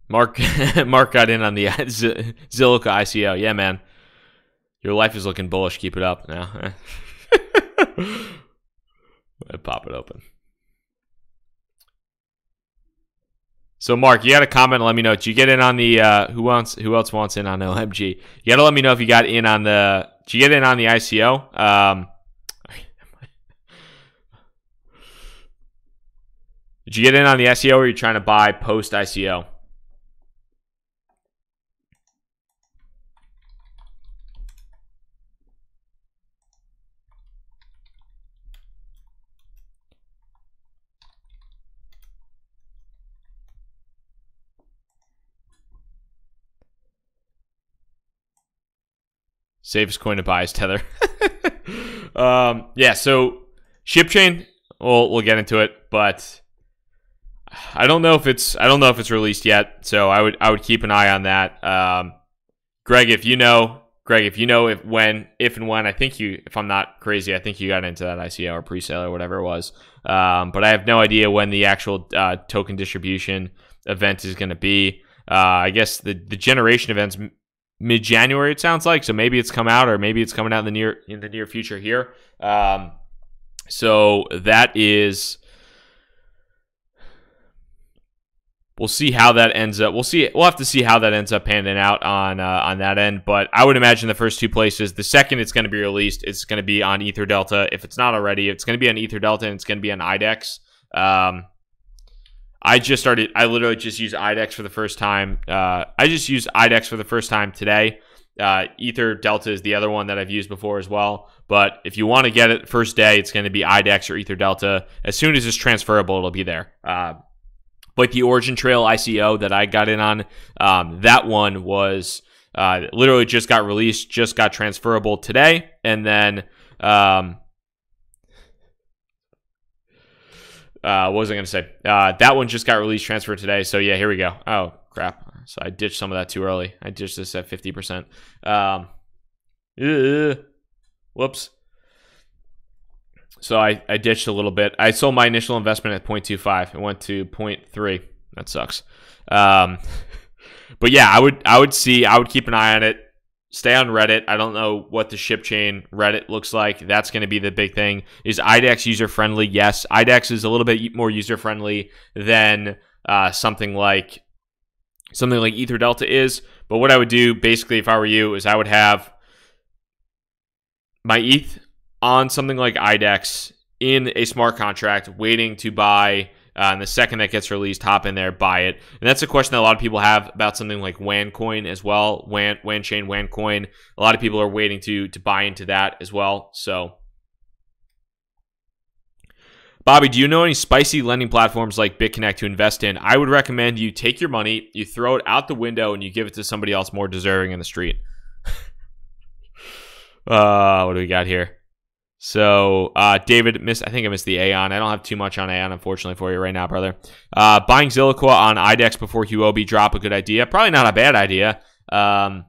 Mark got in on the Zilliqa ICO. Yeah, man. Your life is looking bullish. Keep it up now. Pop it open. So, Mark, you got to comment and let me know. Did you get in on the who else wants in on OMG? You got to let me know if you got in on the. Did you get in on the ICO? Did you get in on the ICO, or are you trying to buy post ICO? Safest coin to buy is Tether. Yeah, so Shipchain, we'll get into it, but I don't know if it's released yet, so I would keep an eye on that. Greg, if you know if and when, I think if I'm not crazy, I think you got into that ICO or pre-sale or whatever it was. But I have no idea when the actual token distribution event is going to be. I guess the generation event's mid-January, it sounds like. So maybe it's come out, or maybe it's coming out in the near future here. So that is. We'll see how that ends up. We'll have to see how that ends up panning out on that end. But I would imagine the first two places, the second it's going to be released, it's going to be on Ether Delta. If it's not already, it's going to be on Ether Delta, and it's going to be on IDEX. I literally just used IDEX for the first time. I just used IDEX for the first time today. Ether Delta is the other one that I've used before as well. But if you want to get it first day, it's going to be IDEX or Ether Delta. As soon as it's transferable, it'll be there. Like the Origin Trail ICO that I got in on, that one was literally just got released, just got transferable today. And then, what was I going to say? That one just got released, transferred today. So yeah, here we go. Oh, crap. So I ditched some of that too early. I ditched this at 50%. Whoops. So I ditched a little bit. I sold my initial investment at 0.25. It went to 0.3. That sucks. But yeah, I would keep an eye on it. Stay on Reddit. I don't know what the Shipchain Reddit looks like. That's going to be the big thing. Is IDEX user-friendly? Yes. IDEX is a little bit more user-friendly than something like Ether Delta is. But what I would do, basically, if I were you, is I would have my ETH on something like IDEX in a smart contract, waiting to buy. And the second that gets released, hop in there, buy it. And that's a question that a lot of people have about something like Wanchain as well. Wanchain, Wancoin. A lot of people are waiting to buy into that as well. So, Bobby, do you know any spicy lending platforms like BitConnect to invest in? I would recommend you take your money, you throw it out the window, and you give it to somebody else more deserving in the street. What do we got here? So, David, I think I missed the Aeon. I don't have too much on Aeon, unfortunately, for you right now, brother. Buying Zilliqua on IDEX before QOB drop, a good idea. Probably not a bad idea. I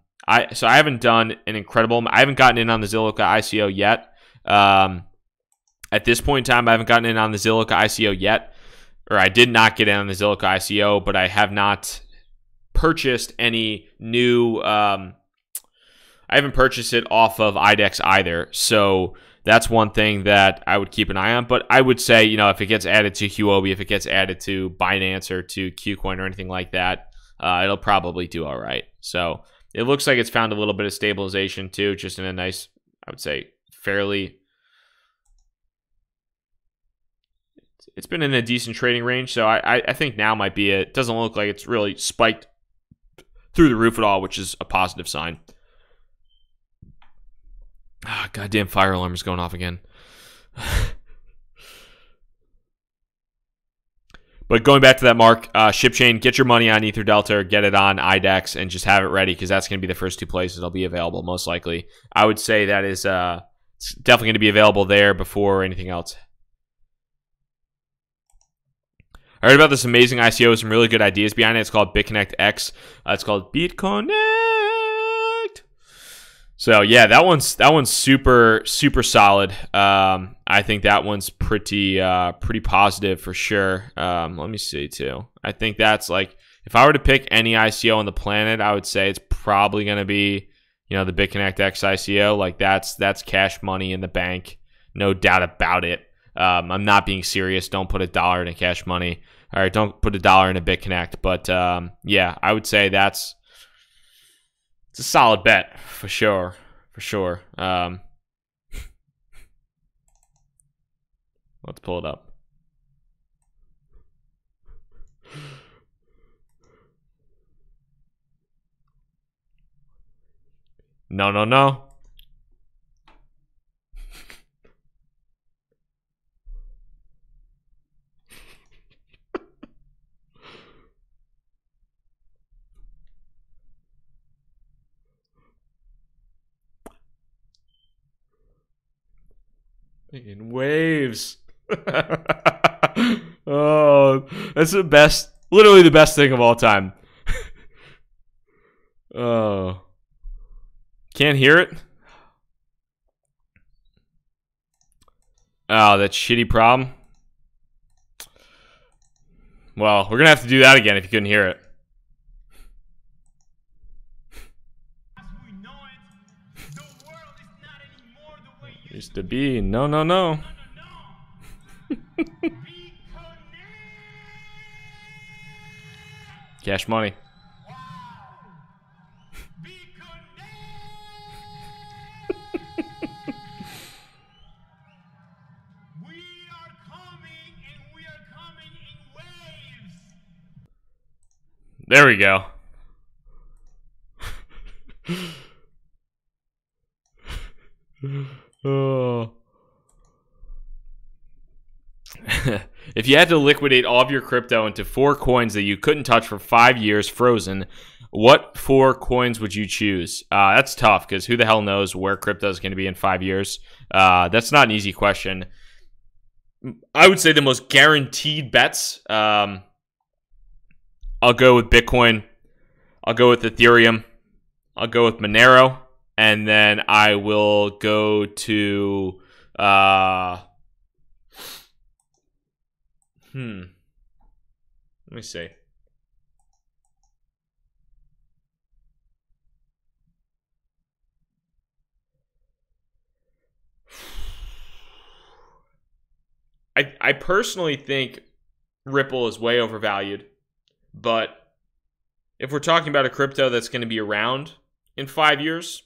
haven't done an incredible... I haven't gotten in on the Zilliqua ICO yet. At this point in time, I haven't gotten in on the Zilliqua ICO yet. Or I did not get in on the Zilliqua ICO, but I have not purchased any new... I haven't purchased it off of IDEX either, so... That's one thing that I would keep an eye on. But I would say, if it gets added to QOB, if it gets added to Binance or to Qcoin or anything like that, it'll probably do all right. So it looks like it's found a little bit of stabilization too, just in a nice, I would say, fairly... It's been in a decent trading range. So I think now might be it. Doesn't look like it's really spiked through the roof at all, which is a positive sign. Goddamn fire alarm is going off again. But going back to that, Mark, Shipchain, get your money on Ether Delta, or get it on IDEX, and just have it ready, because that's going to be the first two places it'll be available, most likely. I would say that is it's definitely going to be available there before anything else. I heard about this amazing ICO with some really good ideas behind it. It's called BitConnect X. It's called BitConnect. So yeah, that one's super solid. I think that one's pretty positive for sure. Let me see too. I think that's like, if I were to pick any ICO on the planet, I would say it's probably going to be, the BitConnect X ICO. Like that's cash money in the bank, no doubt about it. I'm not being serious. Don't put $1 into cash money. All right, don't put $1 into BitConnect. But yeah, I would say it's a solid bet for sure. Let's pull it up. No. In waves. Oh, that's the best, literally the best thing of all time. Oh, can't hear it. Oh, that shitty problem. Well, we're gonna have to do that again if you couldn't hear it. Used to be. No. Cash money. There we go. Oh. If you had to liquidate all of your crypto into 4 coins that you couldn't touch for 5 years frozen, what 4 coins would you choose? That's tough, because who the hell knows where crypto is going to be in 5 years? That's not an easy question. I would say the most guaranteed bets, I'll go with Bitcoin. I'll go with Ethereum. I'll go with Monero. And then I will go to Let me see. I personally think Ripple is way overvalued, but if we're talking about a crypto that's going to be around in 5 years,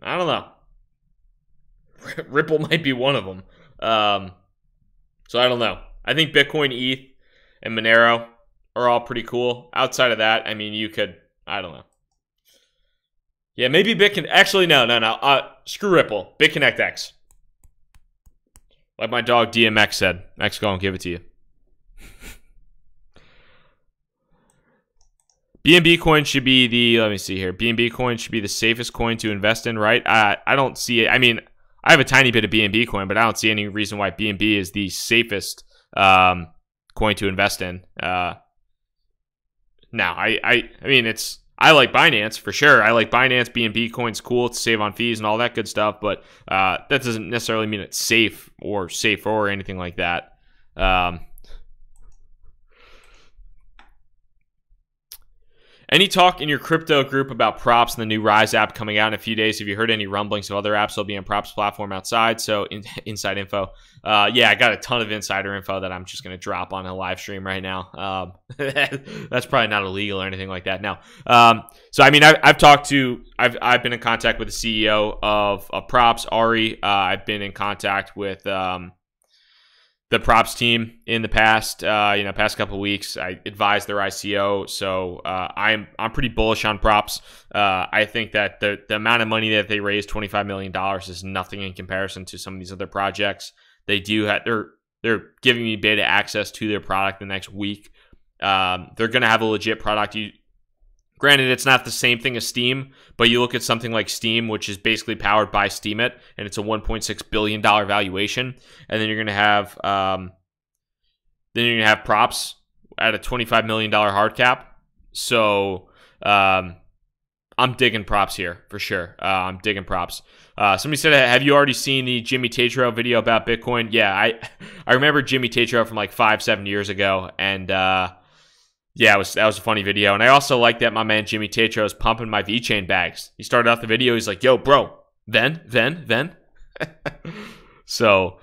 I don't know. Ripple might be one of them. So I don't know. I think Bitcoin, ETH, and Monero are all pretty cool. Outside of that, I mean, you could, I don't know. Yeah, maybe Bitcoin. Actually, no. Screw Ripple. BitConnect X. Like my dog DMX said. X gonna give it to you. BNB coin should be the, let me see here. BNB coin should be the safest coin to invest in, right? I don't see it. I mean, I have a tiny bit of BNB coin, but I don't see any reason why BNB is the safest coin to invest in. I mean, I like Binance for sure. I like Binance. BNB coin's cool to save on fees and all that good stuff, but that doesn't necessarily mean it's safe or safer or anything like that. Any talk in your crypto group about props and the new Rise app coming out in a few days? Have you heard any rumblings of other apps that'll be on props platform outside? So inside info. Yeah, I got a ton of insider info that I'm just going to drop on a live stream right now. That's probably not illegal or anything like that. No. So I mean, I've been in contact with the CEO of Props, Ari. I've been in contact with the props team in the past, past couple of weeks. I advised their ICO, so I'm pretty bullish on props. I think that the amount of money that they raised, $25 million, is nothing in comparison to some of these other projects. They do have, they're giving me beta access to their product the next week. They're going to have a legit product. Granted, it's not the same thing as Steam, but you look at something like Steam, which is basically powered by Steemit, and it's a $1.6 billion valuation. And then you're going to have props at a $25 million hard cap. So I'm digging props here for sure. I'm digging props. Somebody said, have you already seen the Jimmy Tatro video about Bitcoin? Yeah, I remember Jimmy Tatro from like 5-7 years ago, and yeah, that was a funny video. And I also like that my man Jimmy Tatro is pumping my VeChain bags. He started out the video, he's like, yo, bro, then. So,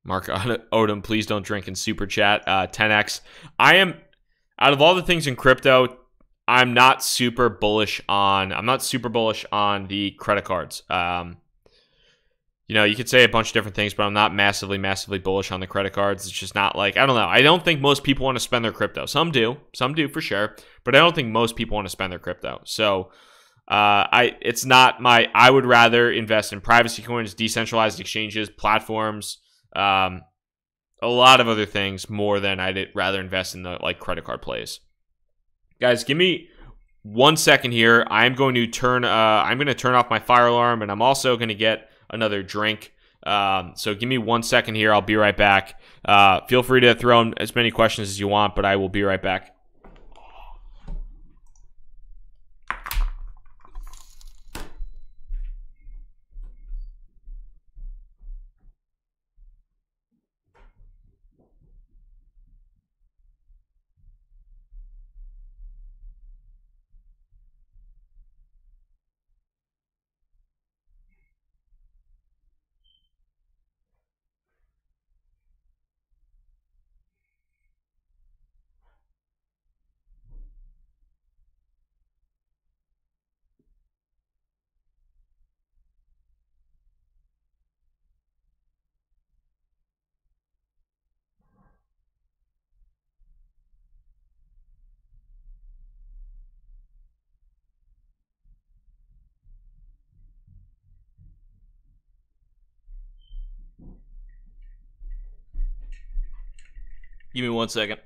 Mark Odom, please don't drink in super chat. 10x. Out of all the things in crypto, I'm not super bullish on the credit cards. You could say a bunch of different things, but I'm not massively bullish on the credit cards. It's just not like, I don't know. I don't think most people want to spend their crypto. Some do for sure, but I don't think most people want to spend their crypto. So, I would rather invest in privacy coins, decentralized exchanges, platforms, a lot of other things more than I'd rather invest in the credit card plays. Guys, give me 1 second here. I'm going to turn off my fire alarm, and I'm also going to get another drink. So give me 1 second here. I'll be right back. Feel free to throw in as many questions as you want, but I will be right back. Give me 1 second.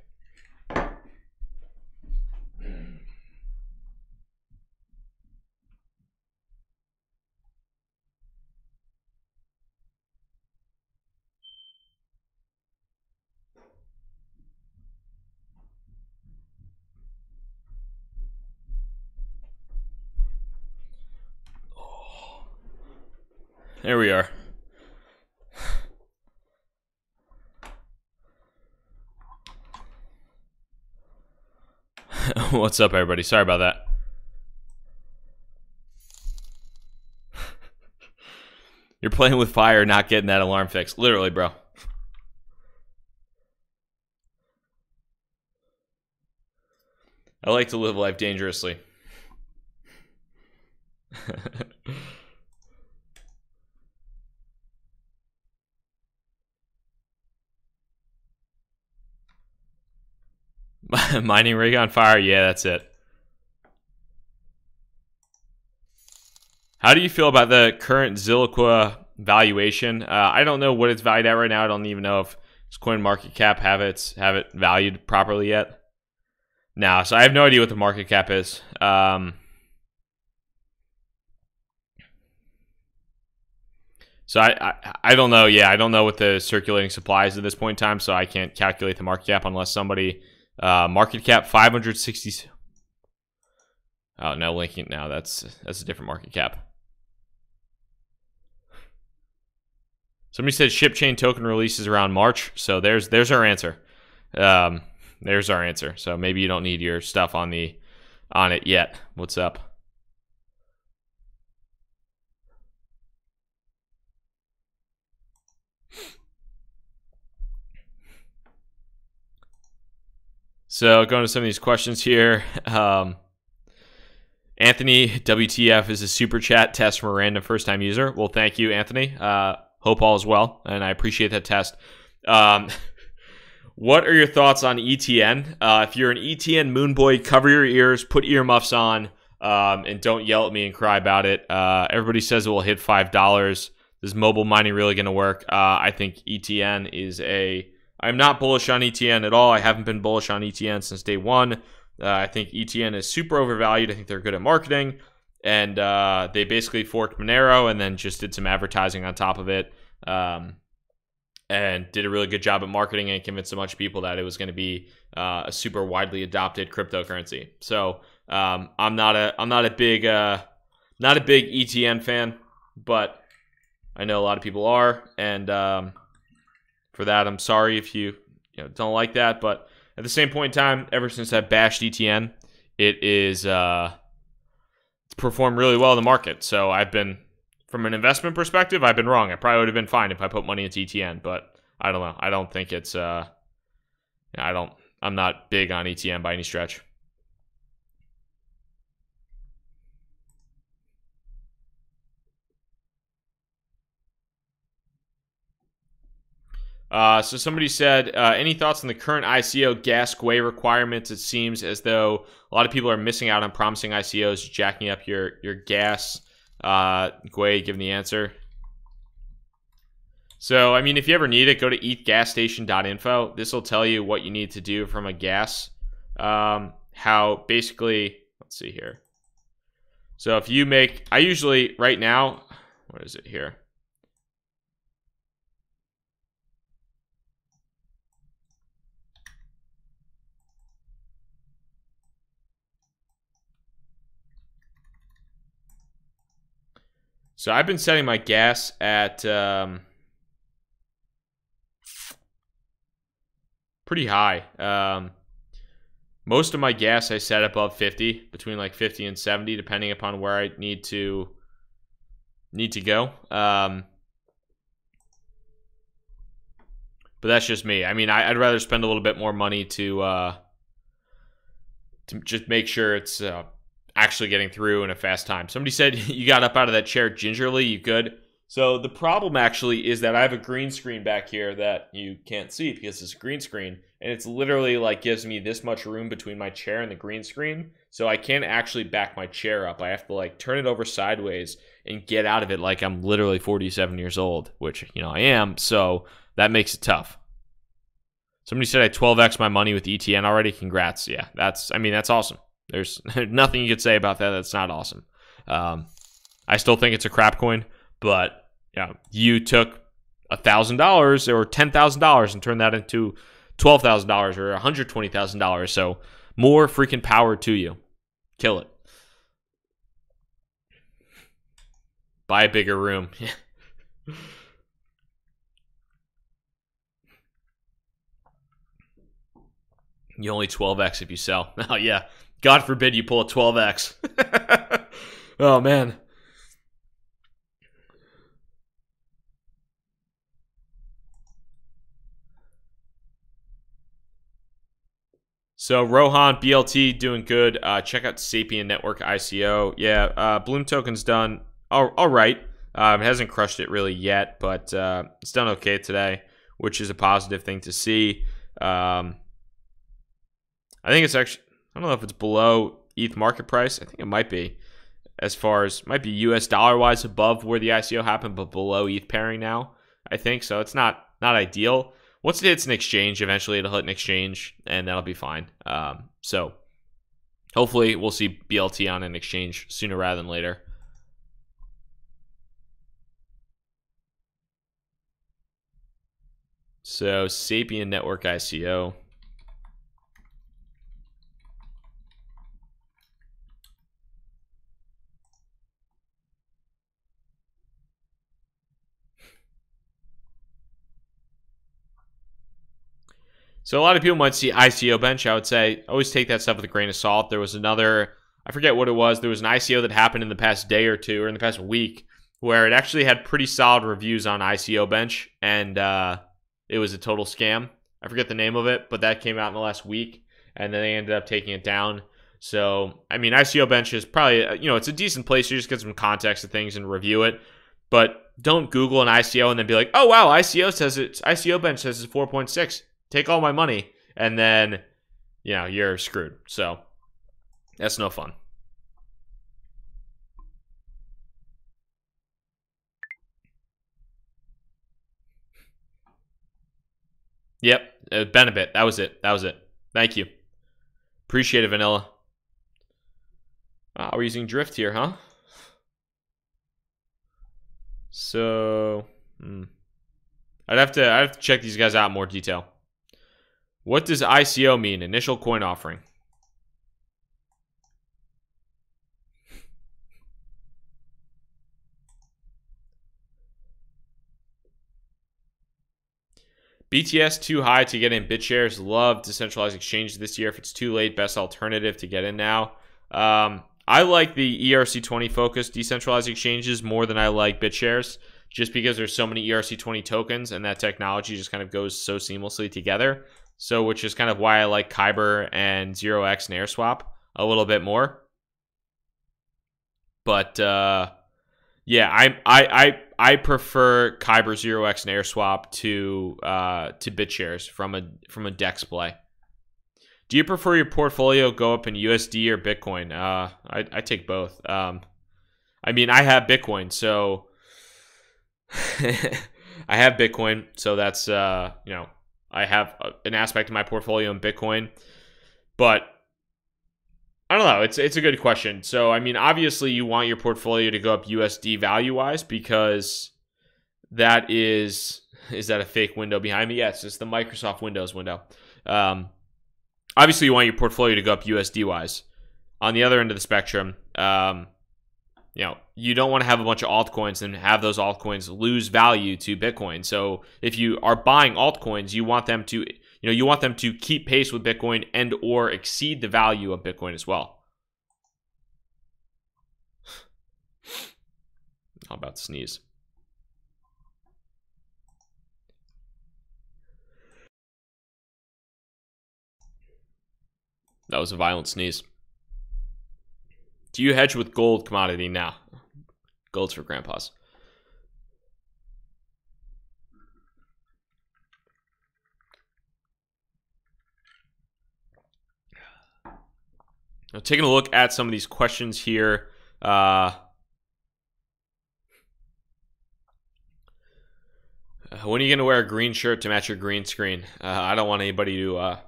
There we are. What's up, everybody? Sorry about that. You're playing with fire, not getting that alarm fixed. Literally, bro. I like to live life dangerously. Mining rig on fire? Yeah, that's it. How do you feel about the current Zilliqua valuation? I don't know what it's valued at right now. I don't even know if CoinMarketCap have it valued properly yet. No, so I have no idea what the market cap is. So I don't know. Yeah, I don't know what the circulating supply is at this point in time, so I can't calculate the market cap unless somebody market cap 560. Oh no, linking now. That's a different market cap. Somebody said Shipchain token releases around March, so there's our answer. There's our answer. So maybe you don't need your stuff on it yet. What's up? So going to some of these questions here. Anthony, WTF is a super chat test from a random first-time user. Well, thank you, Anthony. Hope all is well, and I appreciate that test. What are your thoughts on ETN? If you're an ETN moonboy, cover your ears, put earmuffs on, and don't yell at me and cry about it. Everybody says it will hit $5. Is mobile mining really going to work? I think ETN is I'm not bullish on ETN at all. I haven't been bullish on ETN since day one. I think ETN is super overvalued. I think they're good at marketing. And they basically forked Monero and then just did some advertising on top of it. And did a really good job at marketing and convinced a bunch of people that it was going to be a super widely adopted cryptocurrency. So I'm not a big ETN fan, but I know a lot of people are, and for that I'm sorry if you don't like that. But at the same point in time, ever since I bashed ETN, it's performed really well in the market. So from an investment perspective, I've been wrong. I probably would have been fine if I put money into ETN, but I don't know. I don't think it's I'm not big on ETN by any stretch. So somebody said, any thoughts on the current ICO gas GUI requirements? It seems as though a lot of people are missing out on promising ICOs, jacking up your gas. GUI, give the answer. So, I mean, if you ever need it, go to ethgasstation.info. This will tell you what you need to do from a gas. How basically, let's see here. So if you I usually, right now, what is it here? So I've been setting my gas at pretty high. Most of my gas I set above 50, between like 50 and 70, depending upon where I need to go. But that's just me. I mean, I'd rather spend a little bit more money to just make sure it's actually getting through in a fast time. Somebody said you got up out of that chair gingerly. You good? So the problem actually is that I have a green screen back here that you can't see because it's a green screen, and it's literally like gives me this much room between my chair and the green screen, so I can't actually back my chair up. I have to like turn it over sideways and get out of it like I'm literally 47 years old, which I am, so that makes it tough. Somebody said I 12x my money with ETN already. Congrats. Yeah, that's awesome. There's nothing you could say about that that's not awesome. I still think it's a crap coin, but you took $1,000 or $10,000 and turned that into $12,000 or $120,000. So more freaking power to you. Kill it. Buy a bigger room. You only 12x if you sell. Oh yeah, God forbid you pull a 12x. Oh, man. So Rohan, BLT, doing good. Check out Sapien Network ICO. Yeah, Bloom token's done all right. It hasn't crushed it really yet, but it's done okay today, which is a positive thing to see. I think it's actually, I don't know if it's below ETH market price. I think it might be, as far as, might be US dollar wise above where the ICO happened, but below ETH pairing now, I think. So it's not ideal. Once it hits an exchange, eventually it'll hit an exchange, and that'll be fine. So hopefully we'll see BLT on an exchange sooner rather than later. So Sapien Network ICO. So a lot of people might see ICO bench. I would say always take that stuff with a grain of salt. There was another, I forget what it was. There was an ICO that happened in the past day or two, or in the past week, where it actually had pretty solid reviews on ICO bench, and it was a total scam. I forget the name of it, but that came out in the last week, and then they ended up taking it down. So, I mean, ICO bench is probably, it's a decent place to just get some context of things and review it. But don't Google an ICO and then be like, oh, wow, ICO bench says it's 4.6. Take all my money, and then, you're screwed. So that's no fun. Yep, Benebit. That was it. Thank you. Appreciate it, Vanilla. We're using Drift here, huh? So, I'd have to check these guys out in more detail. What does ICO mean? Initial coin offering. BTS too high to get in. BitShares love decentralized exchanges this year. If it's too late, best alternative to get in now. I like the ERC20 focused decentralized exchanges more than I like BitShares, just because there's so many ERC20 tokens and that technology just kind of goes so seamlessly together. So, which is kind of why I like Kyber and 0x and AirSwap a little bit more. But yeah, I prefer Kyber, 0x and AirSwap to BitShares from a DEX play. Do you prefer your portfolio go up in USD or Bitcoin? I take both. I mean, I have Bitcoin, so I have Bitcoin, so that's I have an aspect of my portfolio in Bitcoin, but I don't know. It's a good question. So, I mean, obviously you want your portfolio to go up USD value-wise, because that is that a fake window behind me? Yes, it's the Microsoft Windows window. Obviously you want your portfolio to go up USD-wise. On the other end of the spectrum, you don't want to have a bunch of altcoins and have those altcoins lose value to Bitcoin. So if you are buying altcoins, you want them to, keep pace with Bitcoin and or exceed the value of Bitcoin as well. How about sneeze? That was a violent sneeze. Do you hedge with gold commodity now? Gold's for grandpas. Now, taking a look at some of these questions here. When are you going to wear a green shirt to match your green screen? I don't want anybody to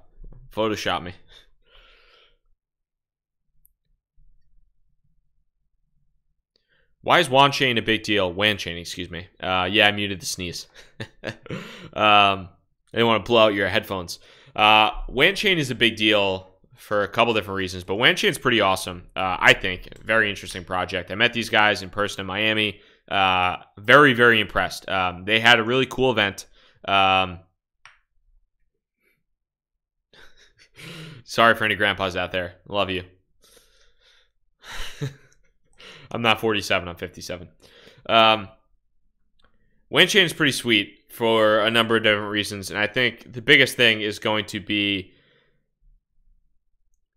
Photoshop me. Why is Wanchain a big deal? Wanchain, excuse me. Yeah, I muted the sneeze. I didn't want to blow out your headphones. Wanchain is a big deal for a couple different reasons, but Wanchain's pretty awesome. I think very interesting project. I met these guys in person in Miami. Very, very impressed. They had a really cool event. Sorry for any grandpas out there. Love you. I'm not 47. I'm 57. Wanchain is pretty sweet for a number of different reasons, and I think the biggest thing is going to be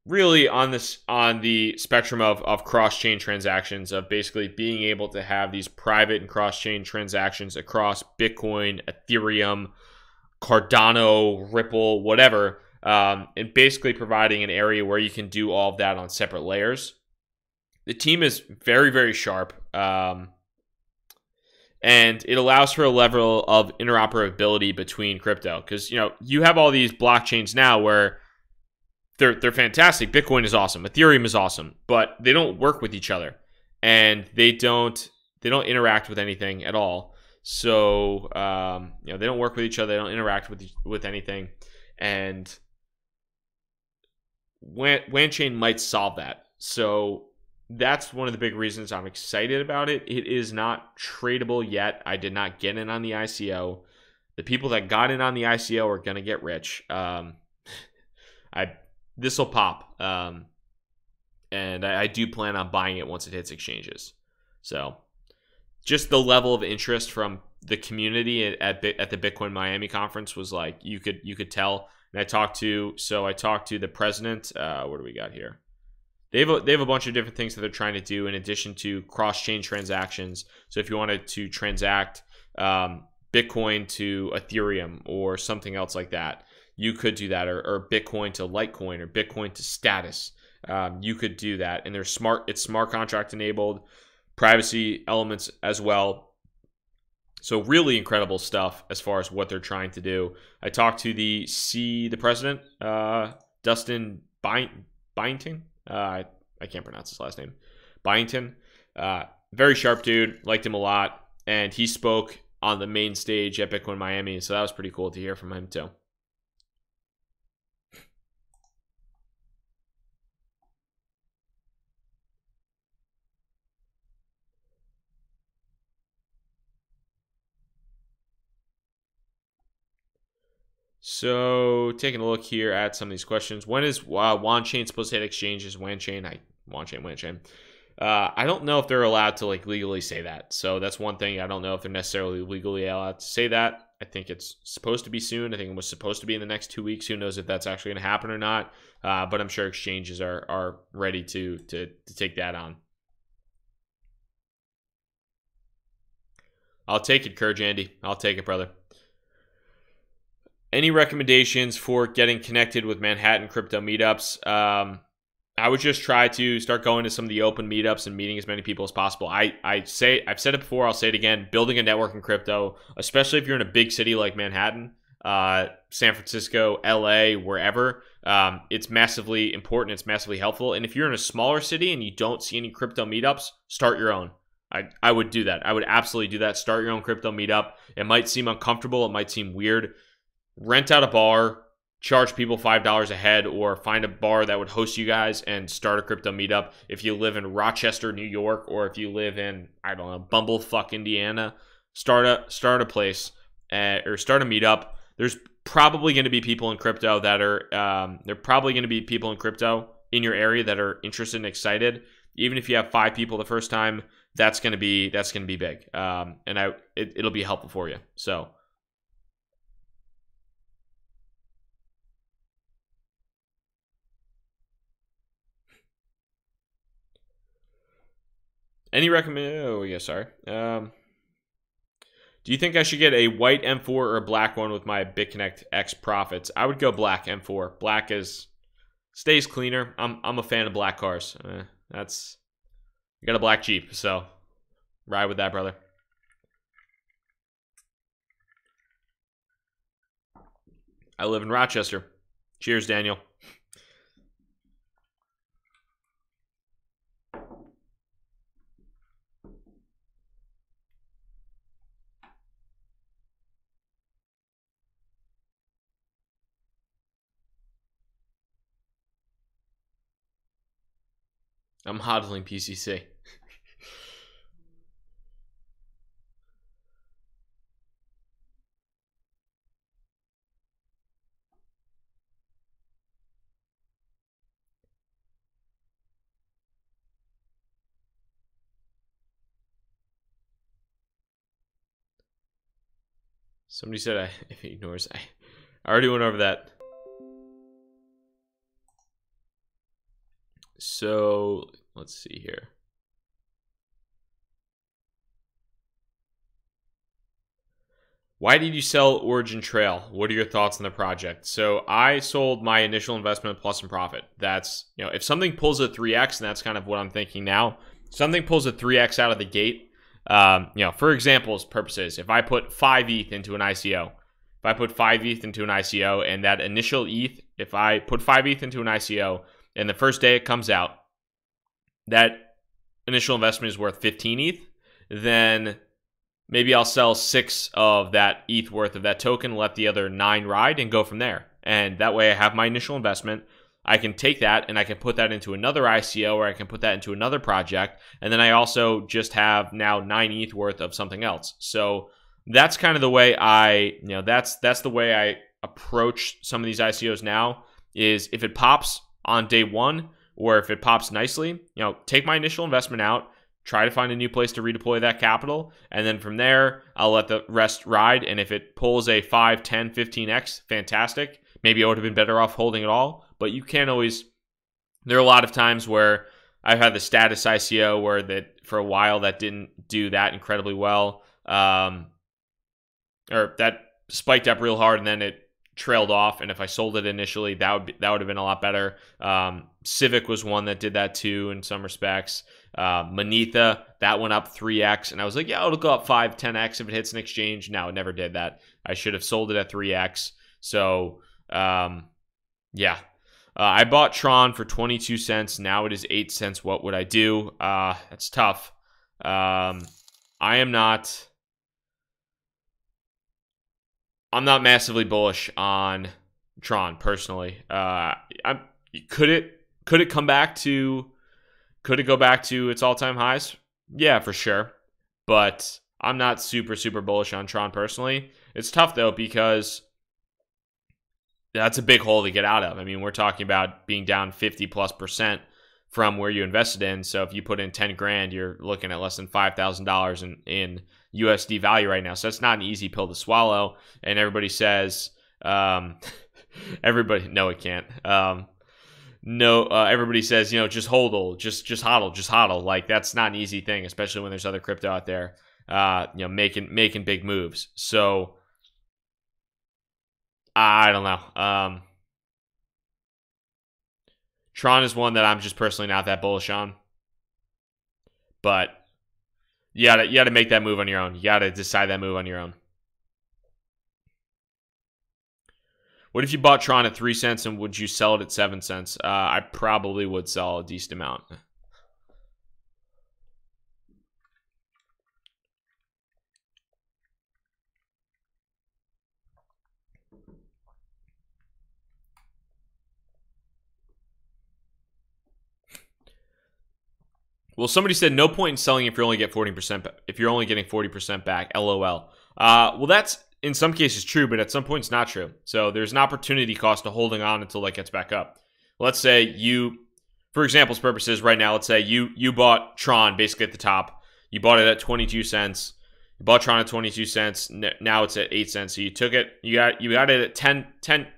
really on the spectrum of cross-chain transactions, of basically being able to have these private and cross-chain transactions across Bitcoin, Ethereum, Cardano, Ripple, whatever, and basically providing an area where you can do all of that on separate layers. The team is very, very sharp, and it allows for a level of interoperability between crypto, because you have all these blockchains now where they're fantastic. Bitcoin is awesome, Ethereum is awesome, but they don't work with each other, and they don't interact with anything at all. So they don't work with each other, they don't interact with anything, and Wanchain might solve that. So that's one of the big reasons I'm excited about it. It is not tradable yet. I did not get in on the ICO. The people that got in on the ICO are gonna get rich. This will pop, and I do plan on buying it once it hits exchanges. So just the level of interest from the community at the Bitcoin Miami conference was like, you could tell. And I talked to the president. What do we got here? They have a bunch of different things that they're trying to do in addition to cross-chain transactions. So if you wanted to transact Bitcoin to Ethereum or something else like that, you could do that, or Bitcoin to Litecoin, or Bitcoin to Status. You could do that, and it's smart contract enabled, privacy elements as well. So really incredible stuff as far as what they're trying to do. I talked to the president, Dustin Byington. I can't pronounce his last name. Byington. Very sharp dude. Liked him a lot, and he spoke on the main stage at Bitcoin Miami. So that was pretty cool to hear from him too. So taking a look here at some of these questions. When is Wanchain supposed to hit exchanges? Wanchain. I don't know if they're allowed to legally say that. So that's one thing. I don't know if they're necessarily legally allowed to say that. I think it's supposed to be soon. I think it was supposed to be in the next 2 weeks. Who knows if that's actually going to happen or not. But I'm sure exchanges are ready to take that on. I'll take it, Courage Andy. I'll take it, brother. Any recommendations for getting connected with Manhattan crypto meetups? I would just try to start going to some of the open meetups and meeting as many people as possible. I've said it before, I'll say it again, building a network in crypto, especially if you're in a big city like Manhattan, San Francisco, LA, wherever, it's massively important, it's massively helpful. And if you're in a smaller city and you don't see any crypto meetups, start your own. I would do that. I would absolutely do that. Start your own crypto meetup. It might seem uncomfortable, it might seem weird. Rent out a bar, charge people $5 a head, or find a bar that would host you guys and start a crypto meetup. If you live in Rochester, New York, or if you live in, I don't know, Bumblefuck, Indiana, start a place or start a meetup. There's probably going to be people in crypto that are in your area that are interested and excited. Even if you have 5 people the first time, that's going to be big, and it'll be helpful for you. So. Any recommend? Oh yeah, sorry. Do you think I should get a white M4 or a black one with my BitConnect X profits? I would go black M4. Black stays cleaner. I'm a fan of black cars. You got a black Jeep, so ride with that, brother. I live in Rochester. Cheers, Daniel. I'm hodling PCC. Somebody said if he ignores, I already went over that. So let's see here. Why did you sell Origin Trail? What are your thoughts on the project? So I sold my initial investment plus some profit. That's, if something pulls a 3x, and that's kind of what I'm thinking now. Something pulls a 3x out of the gate. For example's purposes, if I put 5 ETH into an ICO, and that initial ETH, if I put 5 ETH into an ICO and the first day it comes out, that initial investment is worth 15 ETH, then maybe I'll sell 6 of that ETH worth of that token, let the other 9 ride, and go from there. And that way I have my initial investment. I can take that and I can put that into another ICO, or I can put that into another project. And then I also just have now 9 ETH worth of something else. So that's kind of the way that's the way I approach some of these ICOs now, is if it pops on day one, or if it pops nicely, take my initial investment out, try to find a new place to redeploy that capital, and then from there, I'll let the rest ride. And if it pulls a 5, 10, 15x, fantastic. Maybe I would have been better off holding it all, but you can't always. There are a lot of times where I've had the status ICO where that for a while that didn't do that incredibly well, or that spiked up real hard and then it trailed off. And if I sold it initially, that would have been a lot better. Civic was one that did that too in some respects. Manitha, that went up 3x, and I was like, yeah, it'll go up 5, 10x if it hits an exchange. No, it never did that. I should have sold it at 3x. So, yeah. I bought Tron for 22 cents. Now it is 8 cents. What would I do? That's tough. I'm not massively bullish on Tron personally. Could it come back to? Could it go back to its all-time highs? Yeah, for sure. But I'm not super bullish on Tron personally. It's tough though, because that's a big hole to get out of. I mean, we're talking about being down 50+% from where you invested in. So if you put in 10 grand, you're looking at less than $5,000 in USD value right now. So that's not an easy pill to swallow. And everybody says, no, it can't. Everybody says, just hodl, just hodl. Like, that's not an easy thing, especially when there's other crypto out there, making big moves. So I don't know. Tron is one that I'm just personally not that bullish on, but you gotta make that move on your own. You gotta decide that move on your own. What if you bought Tron at 3 cents and would you sell it at 7 cents? I probably would sell a decent amount. Well, somebody said no point in selling if you're only getting 40% back. LOL. Well, that's in some cases true, but at some point it's not true. So there's an opportunity cost to holding on until that gets back up. Let's say you, for example's purposes, right now, let's say you bought Tron basically at the top. You bought it at 22 cents. You bought Tron at 22 cents. Now it's at 8 cents. So you took it. You got it at 10.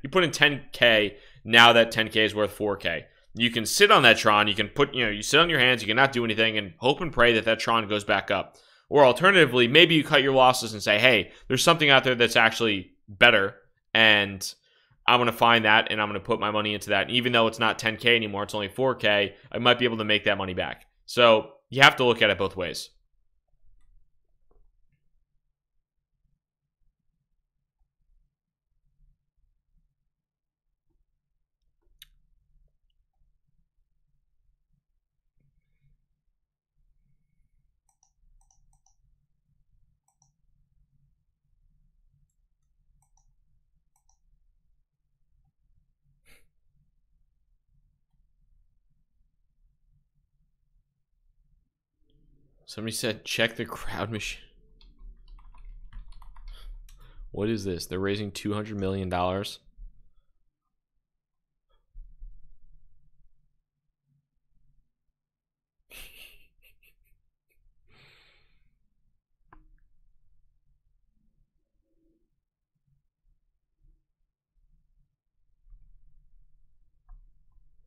You put in 10K. Now that 10K is worth 4K. You can sit on that Tron. You can put, you sit on your hands. You cannot do anything and hope and pray that Tron goes back up. Or alternatively, maybe you cut your losses and say, hey, there's something out there that's actually better, and I'm going to find that, and I'm going to put my money into that. And even though it's not 10K anymore, it's only 4K, I might be able to make that money back. So you have to look at it both ways. Somebody said, check the crowd machine. What is this? They're raising $200 million.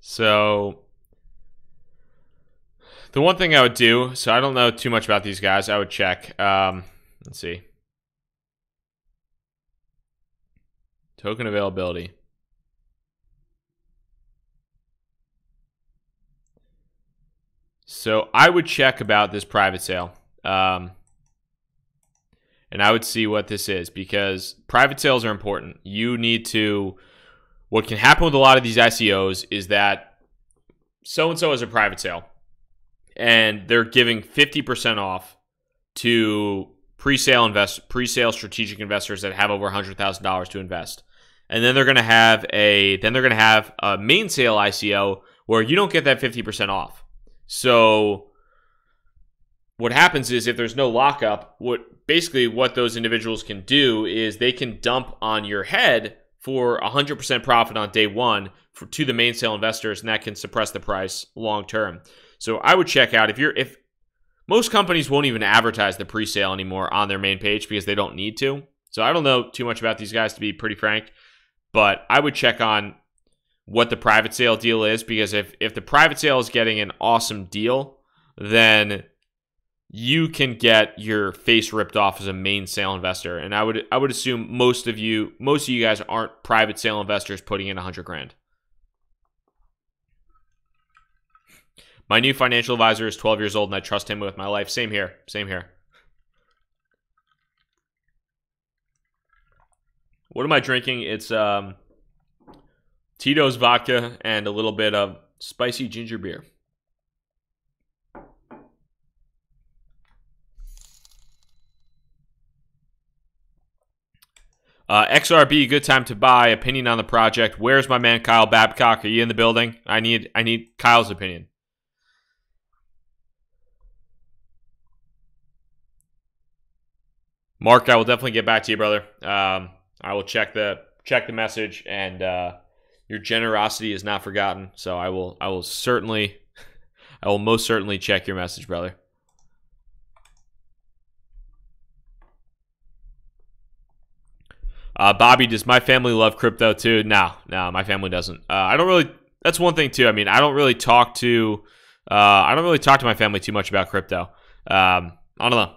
So the one thing I would do, so I don't know too much about these guys. I would check. Let's see. Token availability. So I would check about this private sale. And I would see what this is, because private sales are important. You need to, what can happen with a lot of these ICOs is that so-and-so has a private sale and they're giving 50% off to pre-sale strategic investors that have over $100,000 to invest. And then they're going to have a main sale ICO where you don't get that 50% off. So what happens is, if there's no lockup, what those individuals can do is they can dump on your head for 100% profit on day one to the main sale investors, and that can suppress the price long term. So I would check out, if most companies won't even advertise the pre-sale anymore on their main page because they don't need to. So I don't know too much about these guys, to be pretty frank, but I would check on what the private sale deal is, because if the private sale is getting an awesome deal, then you can get your face ripped off as a main sale investor. And I would assume most of you guys aren't private sale investors putting in 100 grand. My new financial advisor is 12 years old and I trust him with my life. Same here. Same here. What am I drinking? It's Tito's vodka and a little bit of spicy ginger beer. XRB, good time to buy. Opinion on the project. Where's my man Kyle Babcock? Are you in the building? I need Kyle's opinion. Mark, I will definitely get back to you, brother. I will check the message, and your generosity is not forgotten. So I will most certainly check your message, brother. Bobby, does my family love crypto too? No, my family doesn't. I don't really. That's one thing too. I mean, I don't really talk to my family too much about crypto. I don't know.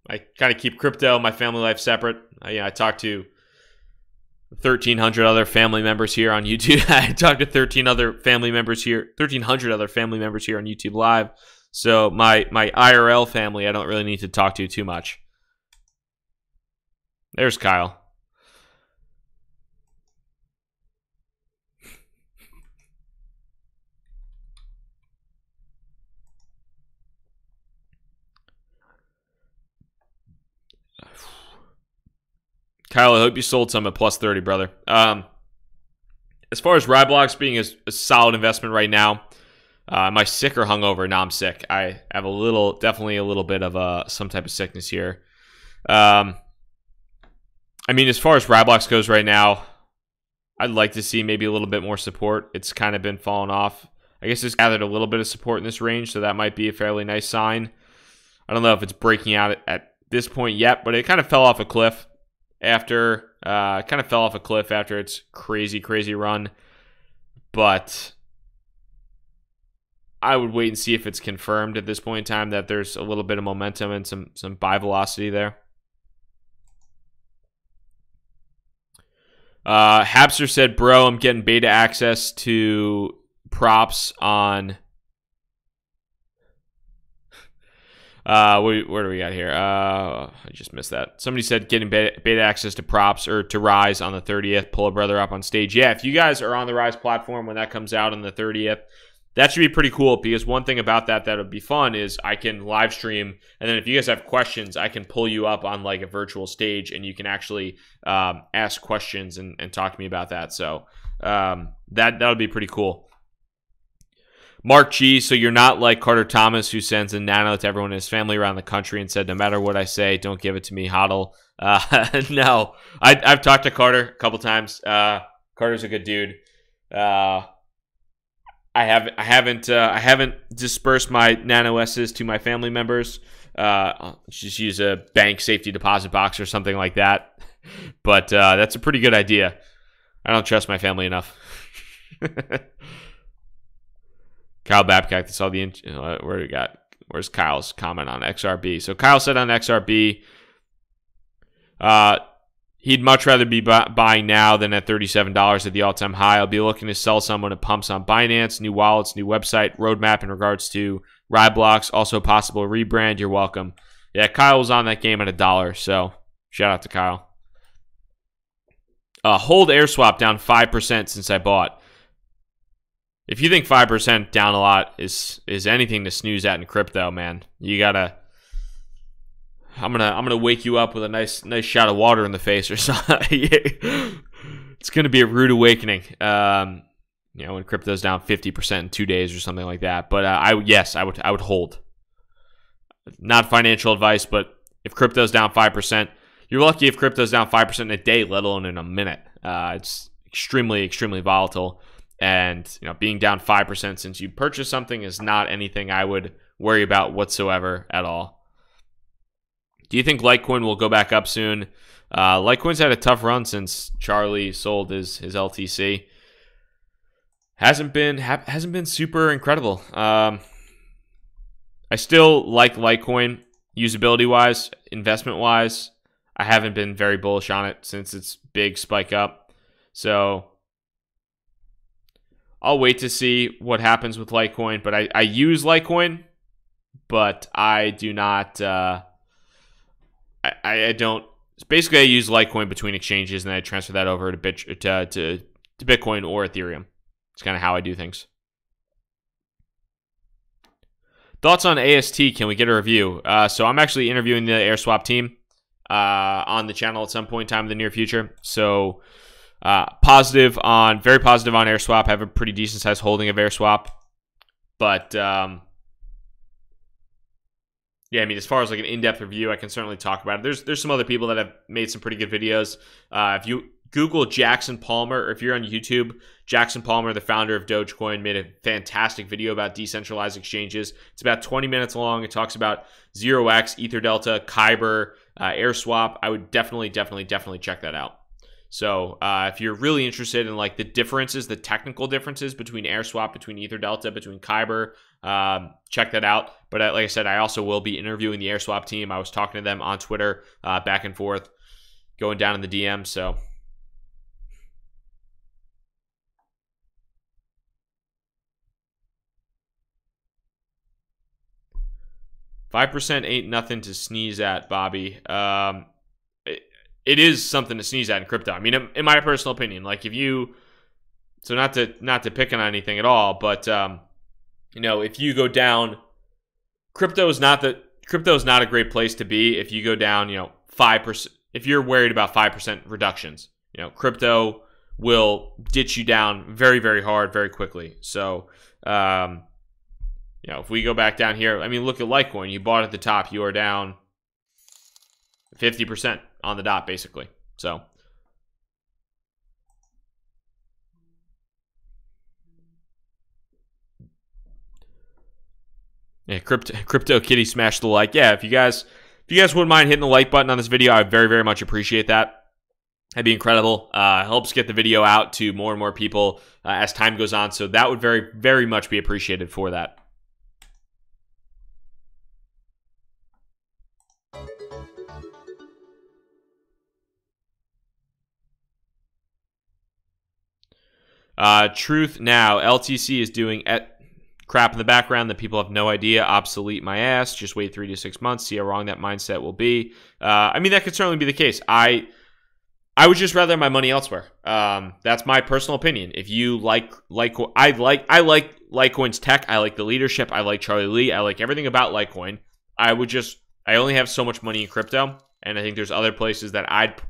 I kind of keep crypto, my family life separate. I talk to 1,300 other family members here on YouTube. I talk to 1,300 other family members here on YouTube Live. So my IRL family, I don't really need to talk to too much. There's Kyle. Kyle, I hope you sold some at plus 30, brother. As far as Roblox being a solid investment right now, am I sick or hungover? No, I'm sick. I have definitely a little bit of some type of sickness here. I mean, as far as Roblox goes right now, I'd like to see maybe a little bit more support. It's kind of been falling off. I guess it's gathered a little bit of support in this range, so that might be a fairly nice sign. I don't know if it's breaking out at this point yet, but it kind of fell off a cliff after its crazy run. But I would wait and see if it's confirmed at this point in time that there's a little bit of momentum and some buy velocity there. Habster said, bro, I'm getting beta access to props on where do we got here? I just missed that. Somebody said getting beta access to props or to Rise on the 30th. Pull a brother up on stage. Yeah, if you guys are on the Rise platform when that comes out on the 30th, that should be pretty cool, because one thing about that would be fun is I can live stream, and then if you guys have questions, I can pull you up on like a virtual stage and you can actually ask questions and talk to me about that. So that would be pretty cool. Mark G, so you're not like Carter Thomas, who sends a nano to everyone in his family around the country and said, no matter what I say, don't give it to me, hodl. No, I've talked to Carter a couple times. Carter's a good dude. I haven't dispersed my Nano S's to my family members. Just use a bank safety deposit box or something like that. But that's a pretty good idea. I don't trust my family enough. Kyle Babcock, that's all the where we got. Where's Kyle's comment on XRB? So Kyle said on XRB, he'd much rather be buying now than at $37 at the all-time high. I'll be looking to sell someone at pumps on Binance, new wallets, new website, roadmap in regards to ride blocks, also possible rebrand. You're welcome. Yeah, Kyle was on that game at $1, so shout out to Kyle. Hold AirSwap down 5% since I bought. If you think 5% down a lot is anything to snooze at in crypto, man, you gotta. I'm gonna wake you up with a nice shot of water in the face or something. It's gonna be a rude awakening. When crypto's down 50% in 2 days or something like that. But I would hold. Not financial advice, but if crypto's down 5%, you're lucky if crypto's down 5% in a day, let alone in a minute. It's extremely volatile. And being down 5% since you purchased something is not anything I would worry about whatsoever at all. Do you think Litecoin will go back up soon? Litecoin's had a tough run since Charlie sold his LTC. Hasn't been super incredible. I still like Litecoin usability wise, investment wise. I haven't been very bullish on it since its big spike up. So I'll wait to see what happens with Litecoin, but I use Litecoin, but I do not. I don't. Basically, I use Litecoin between exchanges, and I transfer that over to Bitcoin or Ethereum. It's kind of how I do things. Thoughts on AST? Can we get a review? So I'm actually interviewing the AirSwap team on the channel at some point in time in the near future. So. Very positive on AirSwap. I have a pretty decent sized holding of AirSwap, but yeah, I mean, as far as like an in-depth review, I can certainly talk about it. There's some other people that have made some pretty good videos. If you Google Jackson Palmer, or if you're on YouTube, Jackson Palmer, the founder of Dogecoin, made a fantastic video about decentralized exchanges. It's about 20 minutes long. It talks about 0x, EtherDelta, Kyber, AirSwap. I would definitely check that out. So if you're really interested in like the differences, the technical differences between AirSwap, between EtherDelta, between Kyber, check that out. But like I said, I also will be interviewing the AirSwap team. I was talking to them on Twitter, back and forth, going down in the DM. So 5% ain't nothing to sneeze at, Bobby. It is something to sneeze at in crypto. I mean, in my personal opinion, like if you, so not to pick on anything at all, but if you go down, crypto is not a great place to be. If you go down, 5%, if you're worried about 5% reductions, crypto will ditch you down very, very hard, very quickly. So, if we go back down here, I mean, look at Litecoin. You bought at the top, you are down 50% on the dot, basically. So yeah, crypto kitty smash the like. Yeah, if you guys wouldn't mind hitting the like button on this video, I very, very much appreciate that. That'd be incredible. Helps get the video out to more and more people as time goes on. So that would very, very much be appreciated for that. Truth now. LTC is doing crap in the background that people have no idea. Obsolete my ass. Just wait 3 to 6 months. See how wrong that mindset will be. I mean, that could certainly be the case. I would just rather have my money elsewhere. That's my personal opinion. If you like I like Litecoin's tech. I like the leadership. I like Charlie Lee. I like everything about Litecoin. I only have so much money in crypto, and I think there's other places that I'd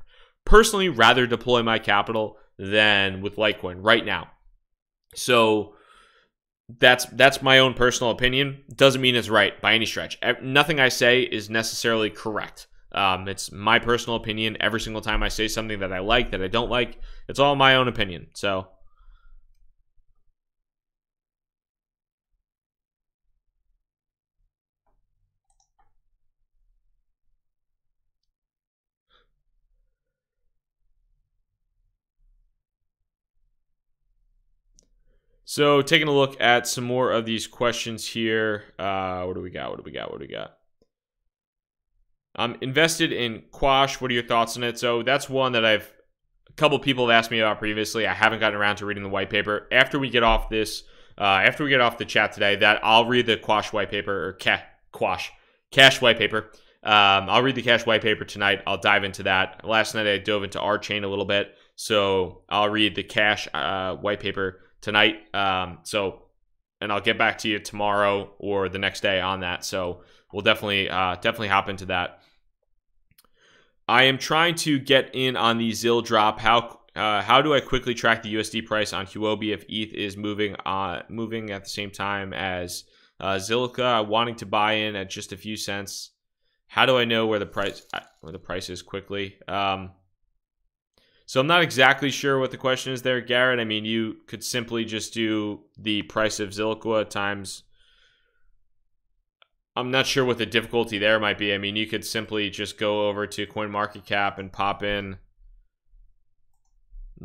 personally rather deploy my capital than with Litecoin right now. So that's my own personal opinion. Doesn't mean it's right by any stretch. Nothing I say is necessarily correct. It's my personal opinion. Every single time I say something that I like, that I don't like, it's all my own opinion. So So taking a look at some more of these questions here. What do we got? I'm invested in Quash. What are your thoughts on it? So that's one that a couple people have asked me about previously. I haven't gotten around to reading the white paper. After we get off this, after we get off the chat today, that I'll read the Quash white paper, or Cash white paper. I'll read the Cash white paper tonight. I'll dive into that. Last night I dove into Wanchain a little bit, so I'll read the Cash white paper tonight. And I'll get back to you tomorrow or the next day on that. So we'll definitely hop into that. I am trying to get in on the ZIL drop. How do I quickly track the USD price on Huobi if ETH is moving at the same time as Zilliqa? Wanting to buy in at just a few cents. How do I know where the price is quickly? So I'm not exactly sure what the question is there, Garrett. I mean, you could simply just do the price of Zilliqa times. I'm not sure what the difficulty there might be. I mean, you could simply just go over to CoinMarketCap and pop in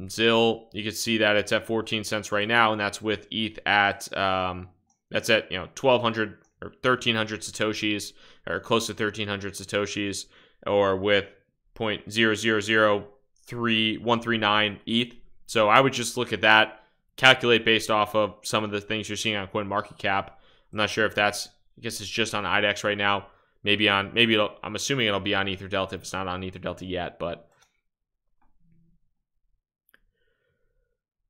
ZIL. You can see that it's at 14 cents right now, and that's with ETH at 1,200 or 1,300 satoshis, or close to 1,300 satoshis, or with 0.0003139 ETH. So I would just look at that, calculate based off of some of the things you're seeing on CoinMarketCap. I'm not sure if that's, I guess it's just on IDEX right now. I'm assuming it'll be on EtherDelta if it's not on EtherDelta yet, but.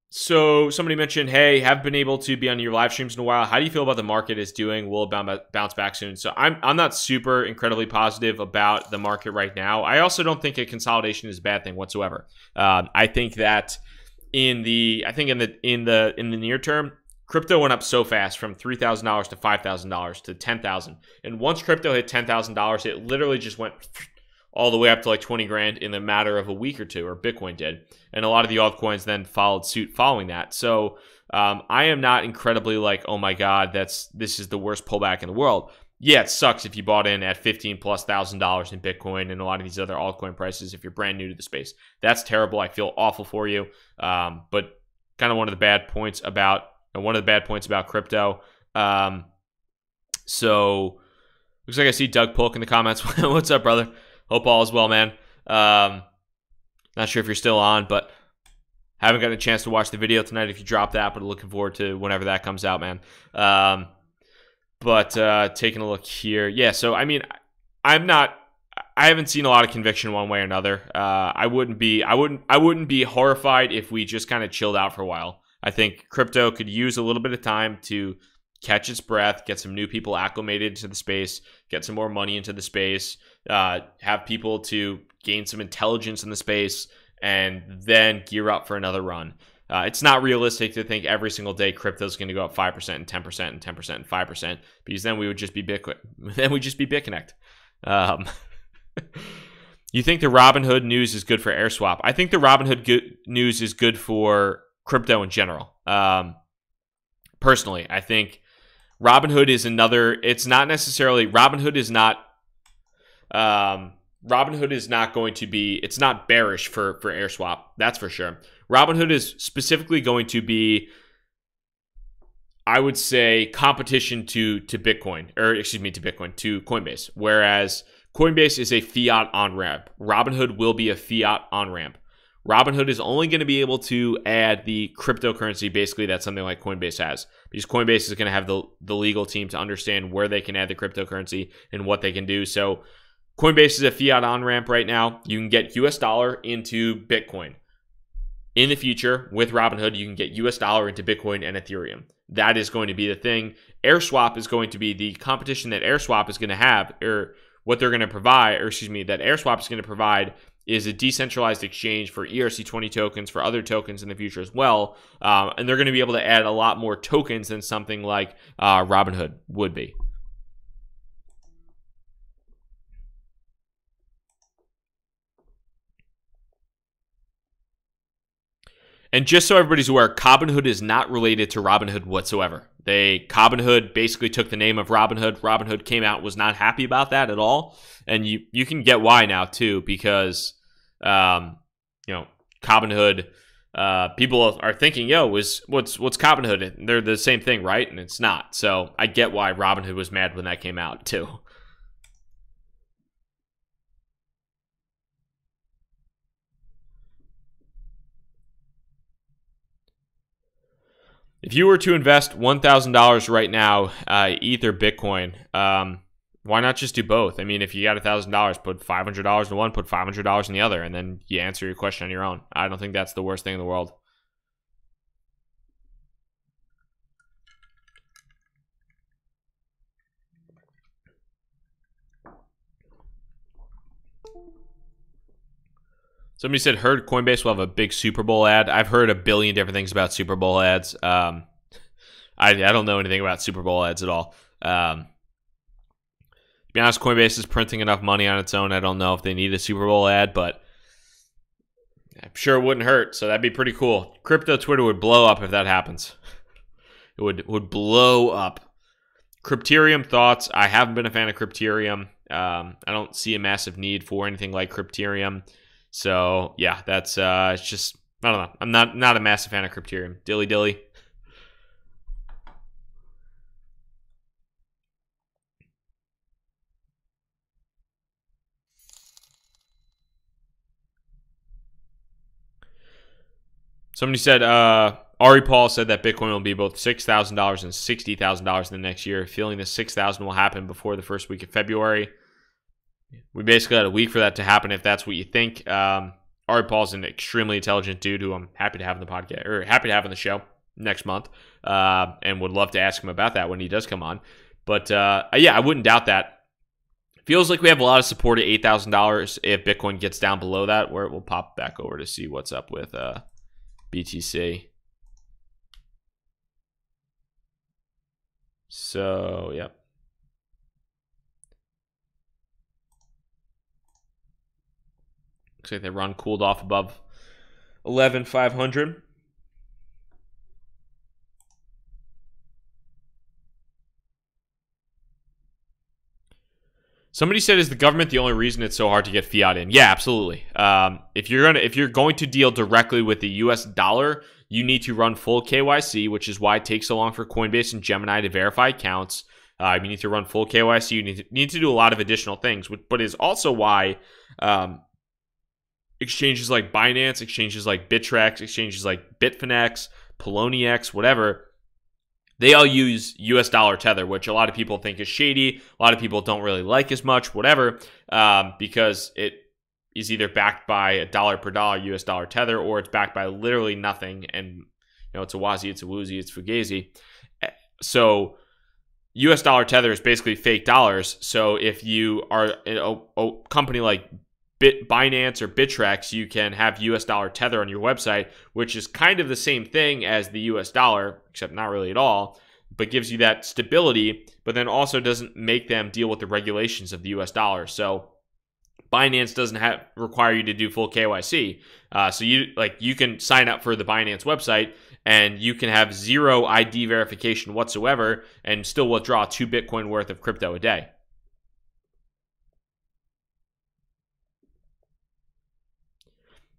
So somebody mentioned, hey, have been able to be on your live streams in a while. How do you feel about the market is doing? Will it bounce back soon? So I'm not super incredibly positive about the market right now. I also don't think a consolidation is a bad thing whatsoever. I think that in the near term, crypto went up so fast from $3,000 to $5,000 to $10,000. And once crypto hit $10,000, it literally just went all the way up to like 20 grand in a matter of a week or two, or Bitcoin did. And a lot of the altcoins then followed suit following that. So I am not incredibly like, oh my God, this is the worst pullback in the world. Yeah, it sucks if you bought in at $15,000+ in Bitcoin and a lot of these other altcoin prices if you're brand new to the space. That's terrible. I feel awful for you. But kind of one of the bad points about crypto. So looks like I see Doug Polk in the comments. What's up, brother? Hope all is well, man. Not sure if you're still on, but haven't gotten a chance to watch the video tonight if you dropped that, but looking forward to whenever that comes out, man. But taking a look here. Yeah, so I mean, I haven't seen a lot of conviction one way or another. I wouldn't be horrified if we just kind of chilled out for a while. I think crypto could use a little bit of time to catch its breath, get some new people acclimated to the space, get some more money into the space, have people to gain some intelligence in the space, and then gear up for another run. It's not realistic to think every single day crypto is going to go up 5% and 10% and 10% and 5%, because then we would just be Bitcoin. Then we'd just be BitConnect. You think the Robinhood news is good for AirSwap? I think the Robinhood news is good for crypto in general. Personally, I think Robinhood is another. It's not necessarily Robinhood is not going to be. It's not bearish for AirSwap. That's for sure. Robinhood is specifically going to be, I would say, competition to Bitcoin, or excuse me, to Coinbase. Whereas Coinbase is a fiat on-ramp. Robinhood will be a fiat on-ramp. Robinhood is only going to be able to add the cryptocurrency, basically, that something like Coinbase has. Because Coinbase is going to have the legal team to understand where they can add the cryptocurrency and what they can do. So Coinbase is a fiat on-ramp right now. You can get US dollar into Bitcoin. In the future, with Robinhood, you can get US dollar into Bitcoin and Ethereum. That is going to be the thing. AirSwap is going to be the competition that AirSwap is going to have, or what they're going to provide, or excuse me, that AirSwap is going to provide is a decentralized exchange for ERC20 tokens, for other tokens in the future as well. And they're going to be able to add a lot more tokens than something like Robinhood would be. And just so everybody's aware, Robinhood is not related to Robinhood whatsoever. Robinhood basically took the name of Robinhood. Robinhood came out, was not happy about that at all. And you can get why now too, because Robinhood people are thinking, yo, what's Robinhood? They're the same thing, right? And it's not. So I get why Robinhood was mad when that came out too. If you were to invest $1,000 right now, ETH or Bitcoin, why not just do both? I mean, if you got $1,000, put $500 in one, put $500 in the other, and then you answer your question on your own. I don't think that's the worst thing in the world. Somebody said, heard Coinbase will have a big Super Bowl ad. I've heard a billion different things about Super Bowl ads. I don't know anything about Super Bowl ads at all. To be honest, Coinbase is printing enough money on its own. I don't know if they need a Super Bowl ad, but I'm sure it wouldn't hurt. So that'd be pretty cool. Crypto Twitter would blow up if that happens. It would blow up. Crypterium thoughts. I haven't been a fan of Crypterium. I don't see a massive need for anything like Crypterium. So yeah, that's it's just, I don't know. I'm not a massive fan of Crypterium. Dilly. Somebody said, Ari Paul said that Bitcoin will be both $6,000 and $60,000 in the next year, feeling the $6,000 will happen before the first week of February. We basically had a week for that to happen if that's what you think. Ari Paul's an extremely intelligent dude who I'm happy to have on the podcast, or happy to have on the show next month, and would love to ask him about that when he does come on. But yeah, I wouldn't doubt that. Feels like we have a lot of support at $8,000 if Bitcoin gets down below that, where it will pop back over to see what's up with BTC. So, yeah. Looks like they run cooled off above 11,500. Somebody said, "Is the government the only reason it's so hard to get fiat in?" Yeah, absolutely. If you're going to deal directly with the U.S. dollar, you need to run full KYC, which is why it takes so long for Coinbase and Gemini to verify accounts. You need to run full KYC. You need to do a lot of additional things, but is also why exchanges like Binance, exchanges like Bittrex, exchanges like Bitfinex, Poloniex, whatever, they all use US dollar tether, which a lot of people think is shady. A lot of people don't really like as much, whatever, because it is either backed by a dollar per dollar US dollar tether, or it's backed by literally nothing. And, it's a wazi, it's a woozy, it's fugazi. So US dollar tether is basically fake dollars. So if you are a company like Binance or Bittrex, you can have US dollar tether on your website, which is kind of the same thing as the US dollar, except not really at all, but gives you that stability, but then also doesn't make them deal with the regulations of the US dollar. So Binance doesn't require you to do full KYC. So you can sign up for the Binance website and you can have zero ID verification whatsoever and still withdraw 2 Bitcoin worth of crypto a day.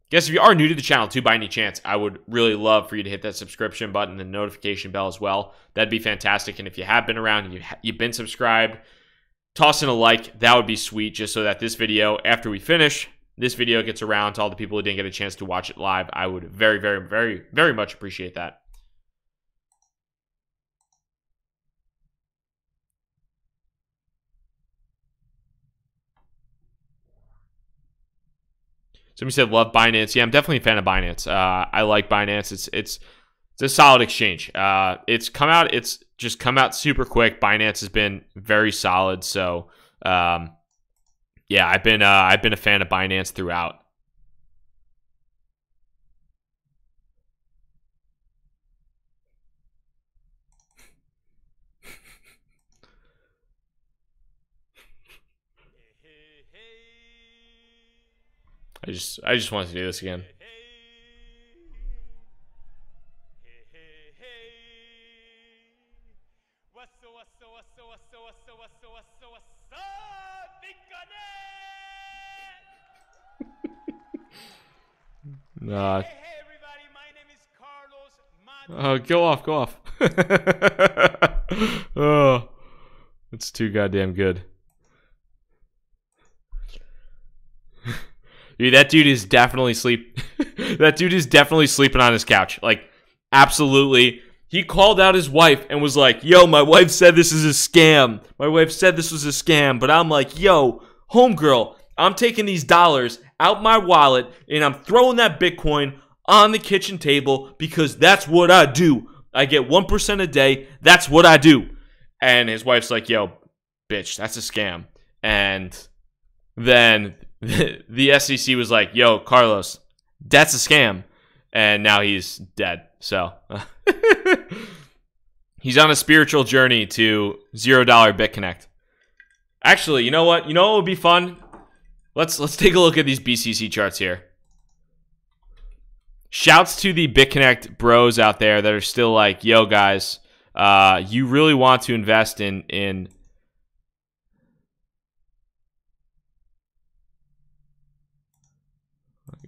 Guess if you are new to the channel too, by any chance, I would really love for you to hit that subscription button and the notification bell as well. That'd be fantastic. And if you have been around and you've been subscribed, toss in a like. That would be sweet, just so that this video, after we finish, this video gets around to all the people who didn't get a chance to watch it live. I would very, very, very, very much appreciate that. Somebody said, love Binance. Yeah, I'm definitely a fan of Binance. I like Binance. It's a solid exchange. It's just come out super quick. Binance has been very solid. So, yeah, I've been a fan of Binance throughout. I just wanted to do this again. Go off, go off. Oh, it's too goddamn good. Dude, that dude is definitely that dude is definitely sleeping on his couch. Like, absolutely. He called out his wife and was like, yo, my wife said this is a scam. My wife said this was a scam. But I'm like, yo, homegirl, I'm taking these dollars out my wallet and I'm throwing that Bitcoin on the kitchen table because that's what I do. I get 1% a day. That's what I do. And his wife's like, yo, bitch, that's a scam. And then the SEC was like, yo, Carlos, that's a scam. And now he's dead. So he's on a spiritual journey to $0 BitConnect. Actually, you know what? You know what would be fun? Let's take a look at these BCC charts here. Shouts to the BitConnect bros out there that are still like, yo, guys, you really want to invest in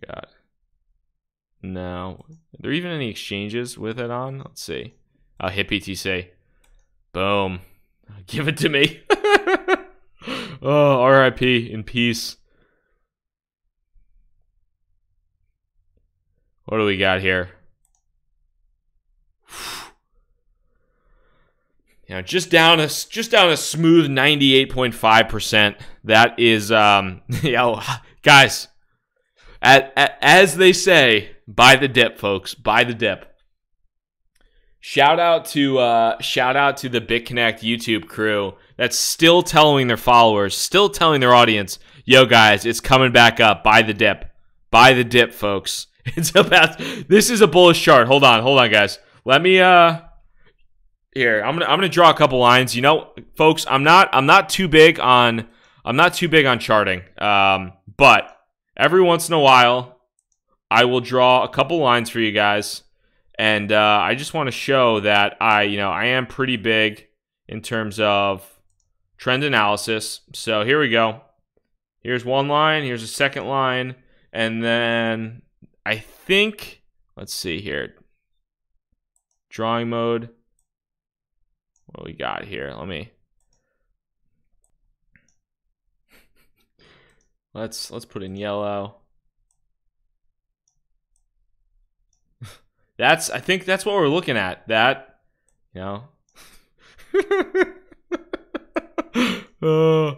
God. No. Are there even any exchanges with it on? Let's see. Hit BTC. Boom. Give it to me. Oh, RIP in peace. What do we got here? Yeah, just down a smooth 98.5%. That is yo, guys. As they say, buy the dip, folks. Buy the dip. Shout out to the BitConnect YouTube crew that's still telling their followers, still telling their audience, yo guys, it's coming back up. Buy the dip. Buy the dip, folks. It's about this is a bullish chart. Hold on, guys. Let me here. I'm gonna draw a couple lines. You know, folks, I'm not too big on charting. But every once in a while, I will draw a couple lines for you guys, and I just want to show that I am pretty big in terms of trend analysis. So here we go. Here's one line. Here's a second line, and then I think, let's see here. Drawing mode. What do we got here? Let's put in yellow. I think that's what we're looking at. That, you know. Oh.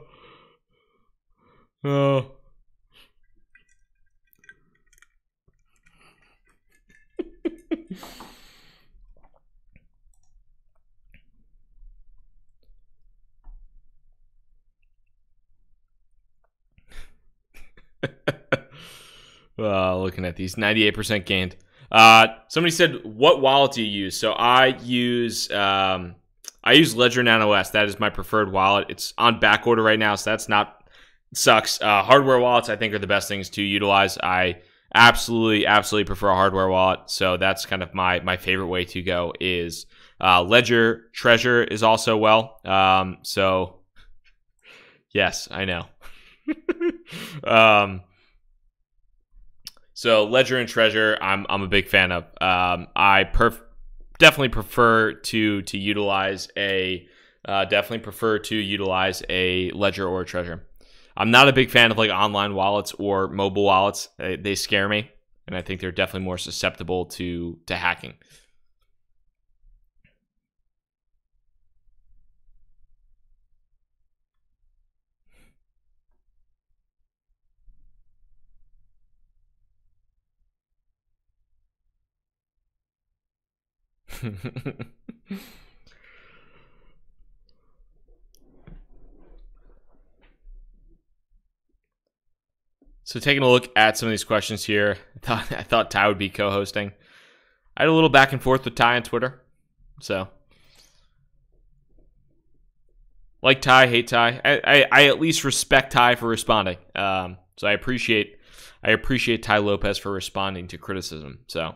Looking at these 98% gained. Somebody said, what wallet do you use? So I use Ledger Nano S. That is my preferred wallet. It's on back order right now, so sucks. Hardware wallets I think are the best things to utilize. I absolutely prefer a hardware wallet. So that's kind of my favorite way to go is Ledger Treasure is also well. So yes, I know. So Ledger and Treasure, I'm a big fan of. I definitely prefer to utilize a Ledger or a Treasure. I'm not a big fan of like online wallets or mobile wallets. They scare me, and I think they're definitely more susceptible to hacking. So taking a look at some of these questions here, I thought Ty would be co-hosting. I had a little back and forth with Ty on Twitter. So like Ty, hate Ty. I at least respect Ty for responding. So I appreciate Ty Lopez for responding to criticism. So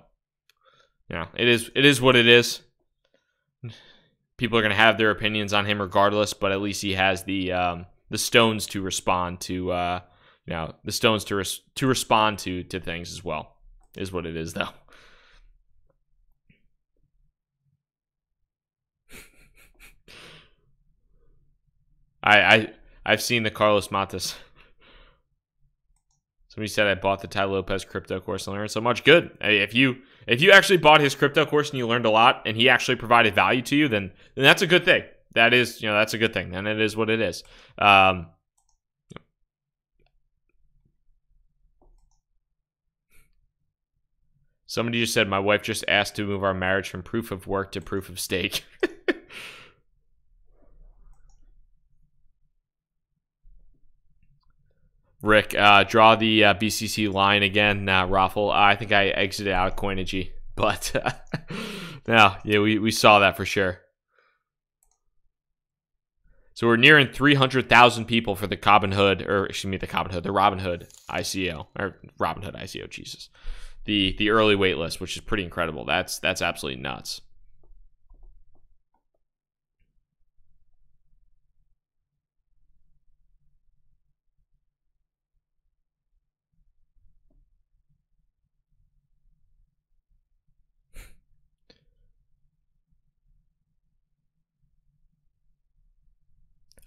yeah, it is what it is. People are gonna have their opinions on him regardless, but at least he has the stones to respond to the stones to respond to things as well, is what it is though. I've seen the Carlos Matas. Somebody said I bought the Tai Lopez crypto course and learned so much. Good. If you actually bought his crypto course and you learned a lot and he actually provided value to you, then that's a good thing. That is, that's a good thing. Then it is what it is. Somebody just said my wife just asked to move our marriage from proof of work to proof of stake. Rick, draw the BCC line again. Raffle. I think I exited out of Coinigy, but yeah, we saw that for sure. So we're nearing 300,000 people for the Robinhood, or excuse me, the Robinhood ICO, or Robinhood ICO, Jesus. The early wait list, which is pretty incredible. That's absolutely nuts.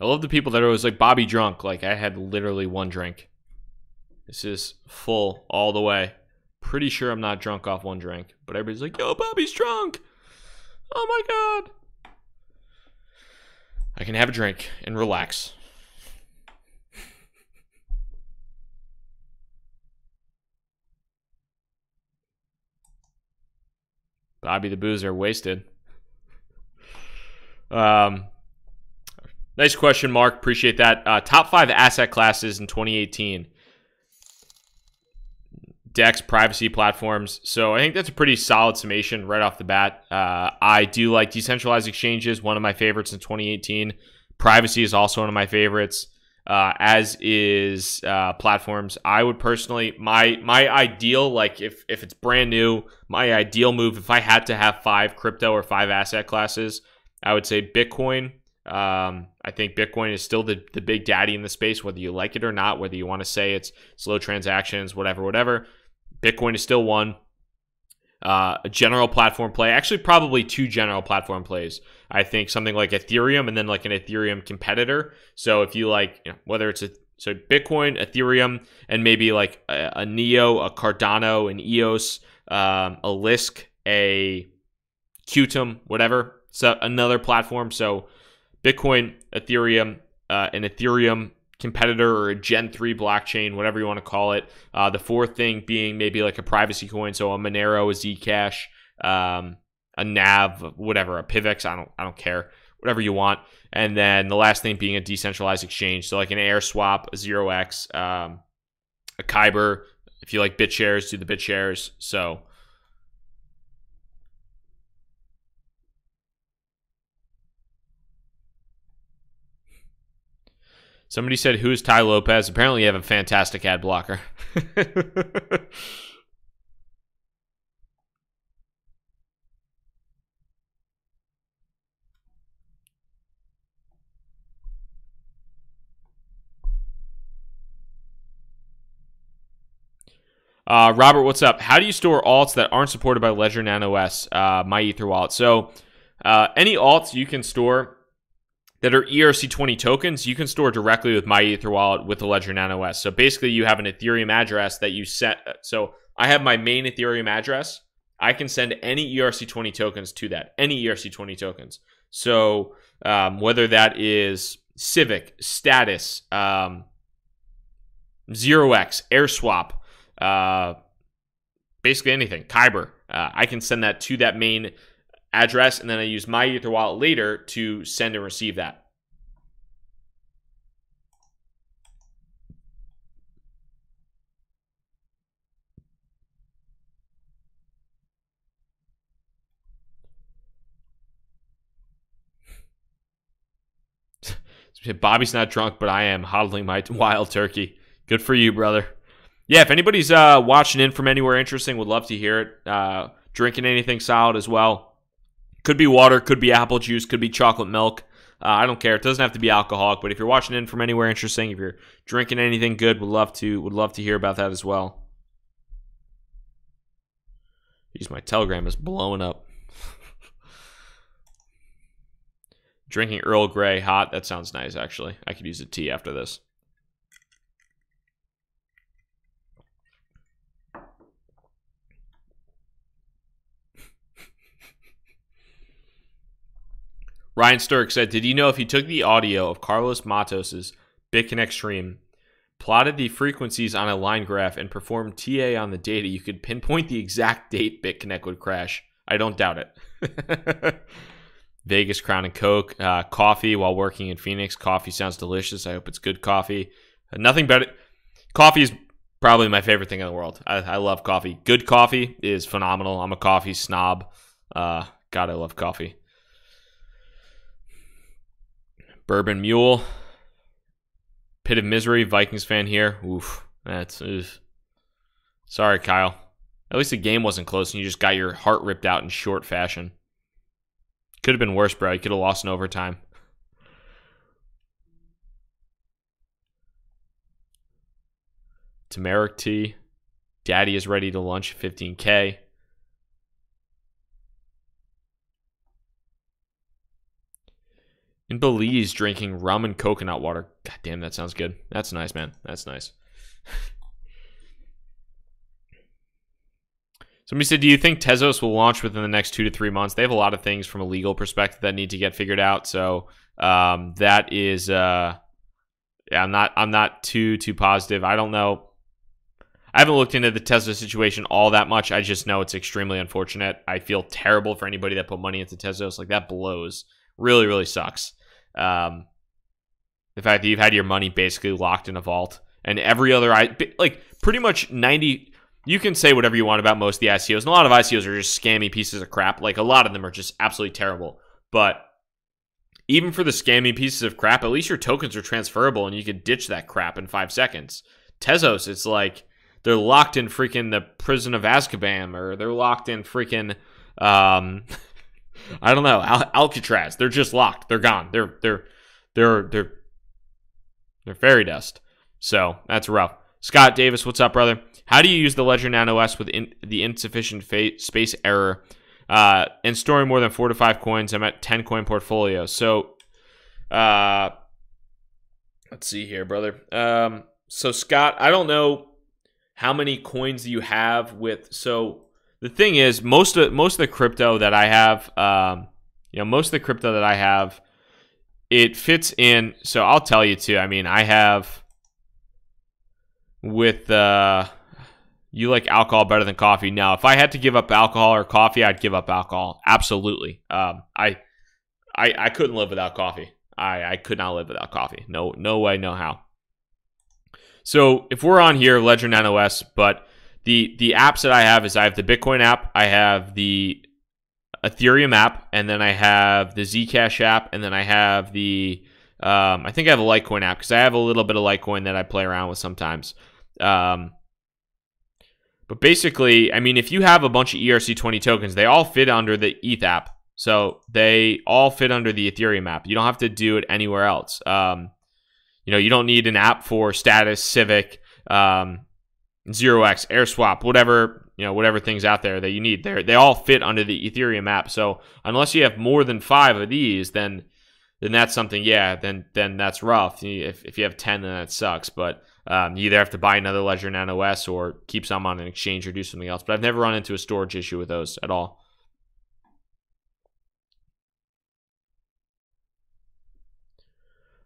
I love the people that are always like, Bobby drunk. Like, I had literally one drink. This is full all the way. Pretty sure I'm not drunk off one drink. But everybody's like, yo, Bobby's drunk. Oh my God. I can have a drink and relax. Bobby the Boozer, wasted. Nice question, Mark. Appreciate that. Top 5 asset classes in 2018. DEX, privacy platforms. So I think that's a pretty solid summation right off the bat. I do like decentralized exchanges, one of my favorites in 2018. Privacy is also one of my favorites, as is platforms. I would personally, my ideal, like if it's brand new, my ideal move, if I had to have 5 crypto or 5 asset classes, I would say Bitcoin. I think Bitcoin is still the big daddy in the space, whether you like it or not, whether you want to say it's slow transactions, whatever. Bitcoin is still one. A general platform play, actually probably 2 general platform plays. I think something like Ethereum and then like an Ethereum competitor. So if you like, whether it's so Bitcoin, Ethereum, and maybe like a Neo, a Cardano, an EOS, a Lisk, a Qtum, whatever. So another platform. So Bitcoin, Ethereum, an Ethereum competitor or a Gen 3 blockchain, whatever you want to call it. The 4th thing being maybe like a privacy coin, so a Monero, a Zcash, a NAV, whatever, a PIVX, I don't care, whatever you want. And then the last thing being a decentralized exchange, so like an AirSwap, a 0x, a Kyber. If you like BitShares, do the BitShares. So somebody said, who's Tai Lopez? Apparently you have a fantastic ad blocker. Robert, what's up? How do you store alts that aren't supported by Ledger Nano S, my Ether wallet? So any alts you can store that are ERC20 tokens, you can store directly with my Ether wallet with the Ledger Nano S. So basically you have an Ethereum address that you set. So I have my main Ethereum address. I can send any ERC20 tokens to that, any ERC20 tokens. So whether that is Civic, Status, 0x, AirSwap, basically anything, Kyber, I can send that to that main address, and then I use my Ether wallet later to send and receive that. Bobby's not drunk, but I am hodling my wild turkey. Good for you, brother. Yeah, if anybody's watching in from anywhere interesting, would love to hear it. Drinking anything solid as well. Could be water, could be apple juice, could be chocolate milk. I don't care. It doesn't have to be alcoholic, but if you're watching in from anywhere interesting, if you're drinking anything good, would love to hear about that as well. Jeez, my Telegram is blowing up. Drinking Earl Grey hot. That sounds nice, actually. I could use a tea after this. Ryan Sturck said, did you know if you took the audio of Carlos Matos's BitConnect stream, plotted the frequencies on a line graph, and performed TA on the data, you could pinpoint the exact date BitConnect would crash? I don't doubt it. Vegas Crown and Coke. Coffee while working in Phoenix. Coffee sounds delicious. I hope it's good coffee. Nothing better. Coffee is probably my favorite thing in the world. I love coffee. Good coffee is phenomenal. I'm a coffee snob. God, I love coffee. Bourbon Mule. Pit of Misery. Vikings fan here. Oof. That's... Oof. Sorry, Kyle. At least the game wasn't close and you just got your heart ripped out in short fashion. Could have been worse, bro. You could have lost in overtime. Turmeric tea. Daddy is ready to lunch. 15K. In Belize, drinking rum and coconut water. God damn, that sounds good. That's nice, man. That's nice. Somebody said, do you think Tezos will launch within the next 2 to 3 months? They have a lot of things from a legal perspective that need to get figured out. So that is, yeah, I'm not too positive. I don't know. I haven't looked into the Tesla situation all that much. I just know it's extremely unfortunate. I feel terrible for anybody that put money into Tezos. Like, that blows. Really, really sucks. The fact that you've had your money basically locked in a vault, and every other, like, pretty much 90. You can say whatever you want about most of the ICOs, and a lot of ICOs are just scammy pieces of crap. Like, a lot of them are just absolutely terrible. But even for the scammy pieces of crap, at least your tokens are transferable, and you can ditch that crap in 5 seconds. Tezos, it's like they're locked in freaking the prison of Azkaban, or they're locked in freaking, I don't know, Alcatraz. They're just locked. They're gone. They're fairy dust. So that's rough. Scott Davis, what's up, brother? How do you use the Ledger Nano S with the insufficient space error and storing more than 4 to 5 coins? I'm at 10 coin portfolio. So, let's see here, brother. So Scott, I don't know how many coins you have with. So the thing is, most of the crypto that I have, most of the crypto that I have, it fits in. So I'll tell you too. I mean, I have with you like alcohol better than coffee. No, if I had to give up alcohol or coffee, I'd give up alcohol. Absolutely. I couldn't live without coffee. I could not live without coffee. No way, no how. So if we're on here, Ledger Nano S, but the apps that I have is I have the Bitcoin app, I have the Ethereum app, and then I have the Zcash app, and then I have the I think I have a Litecoin app because I have a little bit of Litecoin that I play around with sometimes. But basically, I mean, if you have a bunch of ERC20 tokens, they all fit under the ETH app. So they all fit under the Ethereum app. You don't have to do it anywhere else. You don't need an app for Status, Civic, 0x, AirSwap, whatever things out there that you need. They all fit under the Ethereum app. So unless you have more than 5 of these, then that's something, yeah, then that's rough. If you have 10, then that sucks. But you either have to buy another Ledger Nano S or keep some on an exchange or do something else. But I've never run into a storage issue with those at all.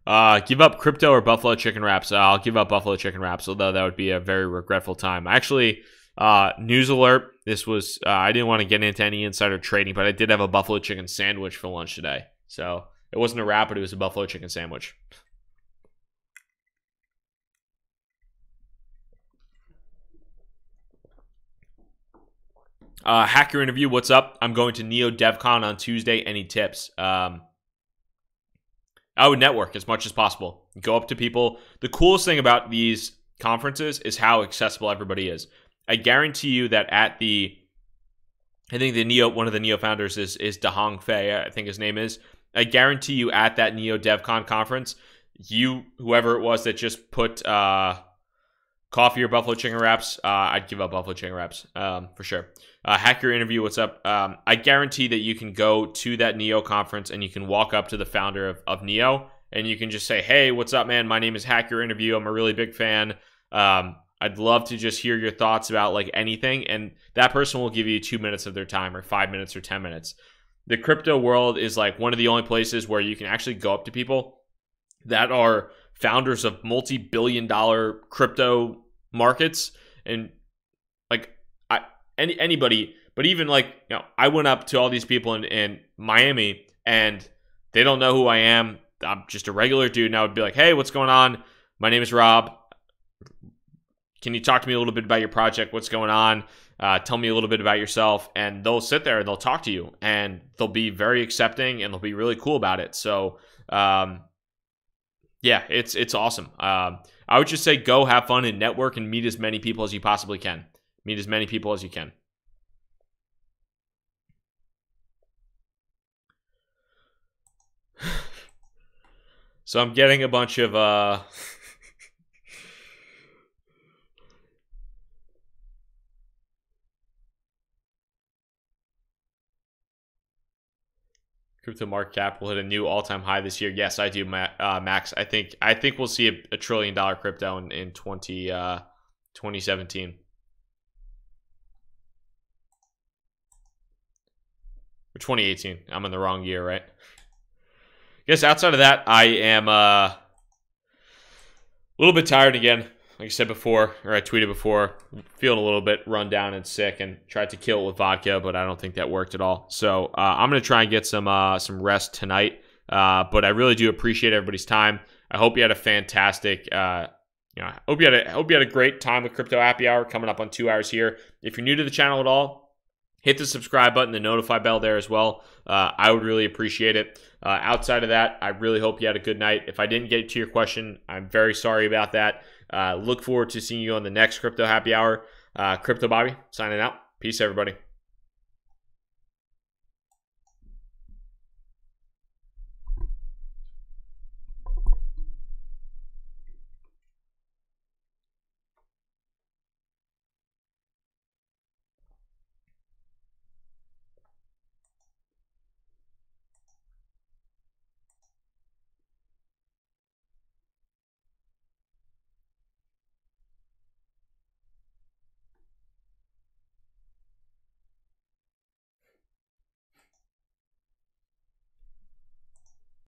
Give up crypto or buffalo chicken wraps? I'll give up buffalo chicken wraps, although that would be a very regretful time. Actually, news alert. This was, I didn't want to get into any insider trading, but I did have a buffalo chicken sandwich for lunch today. So it wasn't a wrap, but it was a buffalo chicken sandwich. Hacker interview, what's up? I'm going to Neo DevCon on Tuesday. Any tips? I would network as much as possible. Go up to people. The coolest thing about these conferences is how accessible everybody is. I guarantee you that at the, I think one of the Neo founders is Dahong Fei, I think his name is. I guarantee you at that Neo DevCon conference, whoever it was that just put coffee or buffalo chicken wraps, I'd give up buffalo chicken wraps for sure. Hack Your Interview, what's up? I guarantee that you can go to that Neo conference and you can walk up to the founder of Neo and you can just say, hey, what's up, man? My name is Hack Your Interview. I'm a really big fan. I'd love to just hear your thoughts about like anything. And that person will give you 2 minutes of their time or 5 minutes or 10 minutes. The crypto world is like one of the only places where you can actually go up to people that are founders of multi-billion-dollar crypto markets and like anybody, but even like, you know, I went up to all these people in Miami and they don't know who I am. I'm just a regular dude. And I would be like, hey, what's going on? My name is Rob. Can you talk to me a little bit about your project? What's going on? Tell me a little bit about yourself. And they'll sit there and they'll talk to you and they'll be very accepting and they'll be really cool about it. So, yeah, it's awesome. I would just say go have fun and network and meet as many people as you possibly can. Meet as many people as you can. So I'm getting a bunch of crypto market cap will hit a new all-time high this year. Yes, I do, Max. I think we'll see a $1 trillion crypto in 2017. Or 2018. I'm in the wrong year, right? I guess outside of that, I am a little bit tired again. Like I said before, or I tweeted before, feeling a little bit run down and sick and tried to kill it with vodka, but I don't think that worked at all. So I'm going to try and get some rest tonight. But I really do appreciate everybody's time. I hope you had a fantastic, I hope you had a great time with Crypto Happy Hour coming up on 2 hours here. If you're new to the channel at all, hit the subscribe button, the notify bell there as well. I would really appreciate it. Outside of that, I really hope you had a good night. If I didn't get to your question, I'm very sorry about that. Look forward to seeing you on the next Crypto Happy Hour. Crypto Bobby, signing out. Peace, everybody.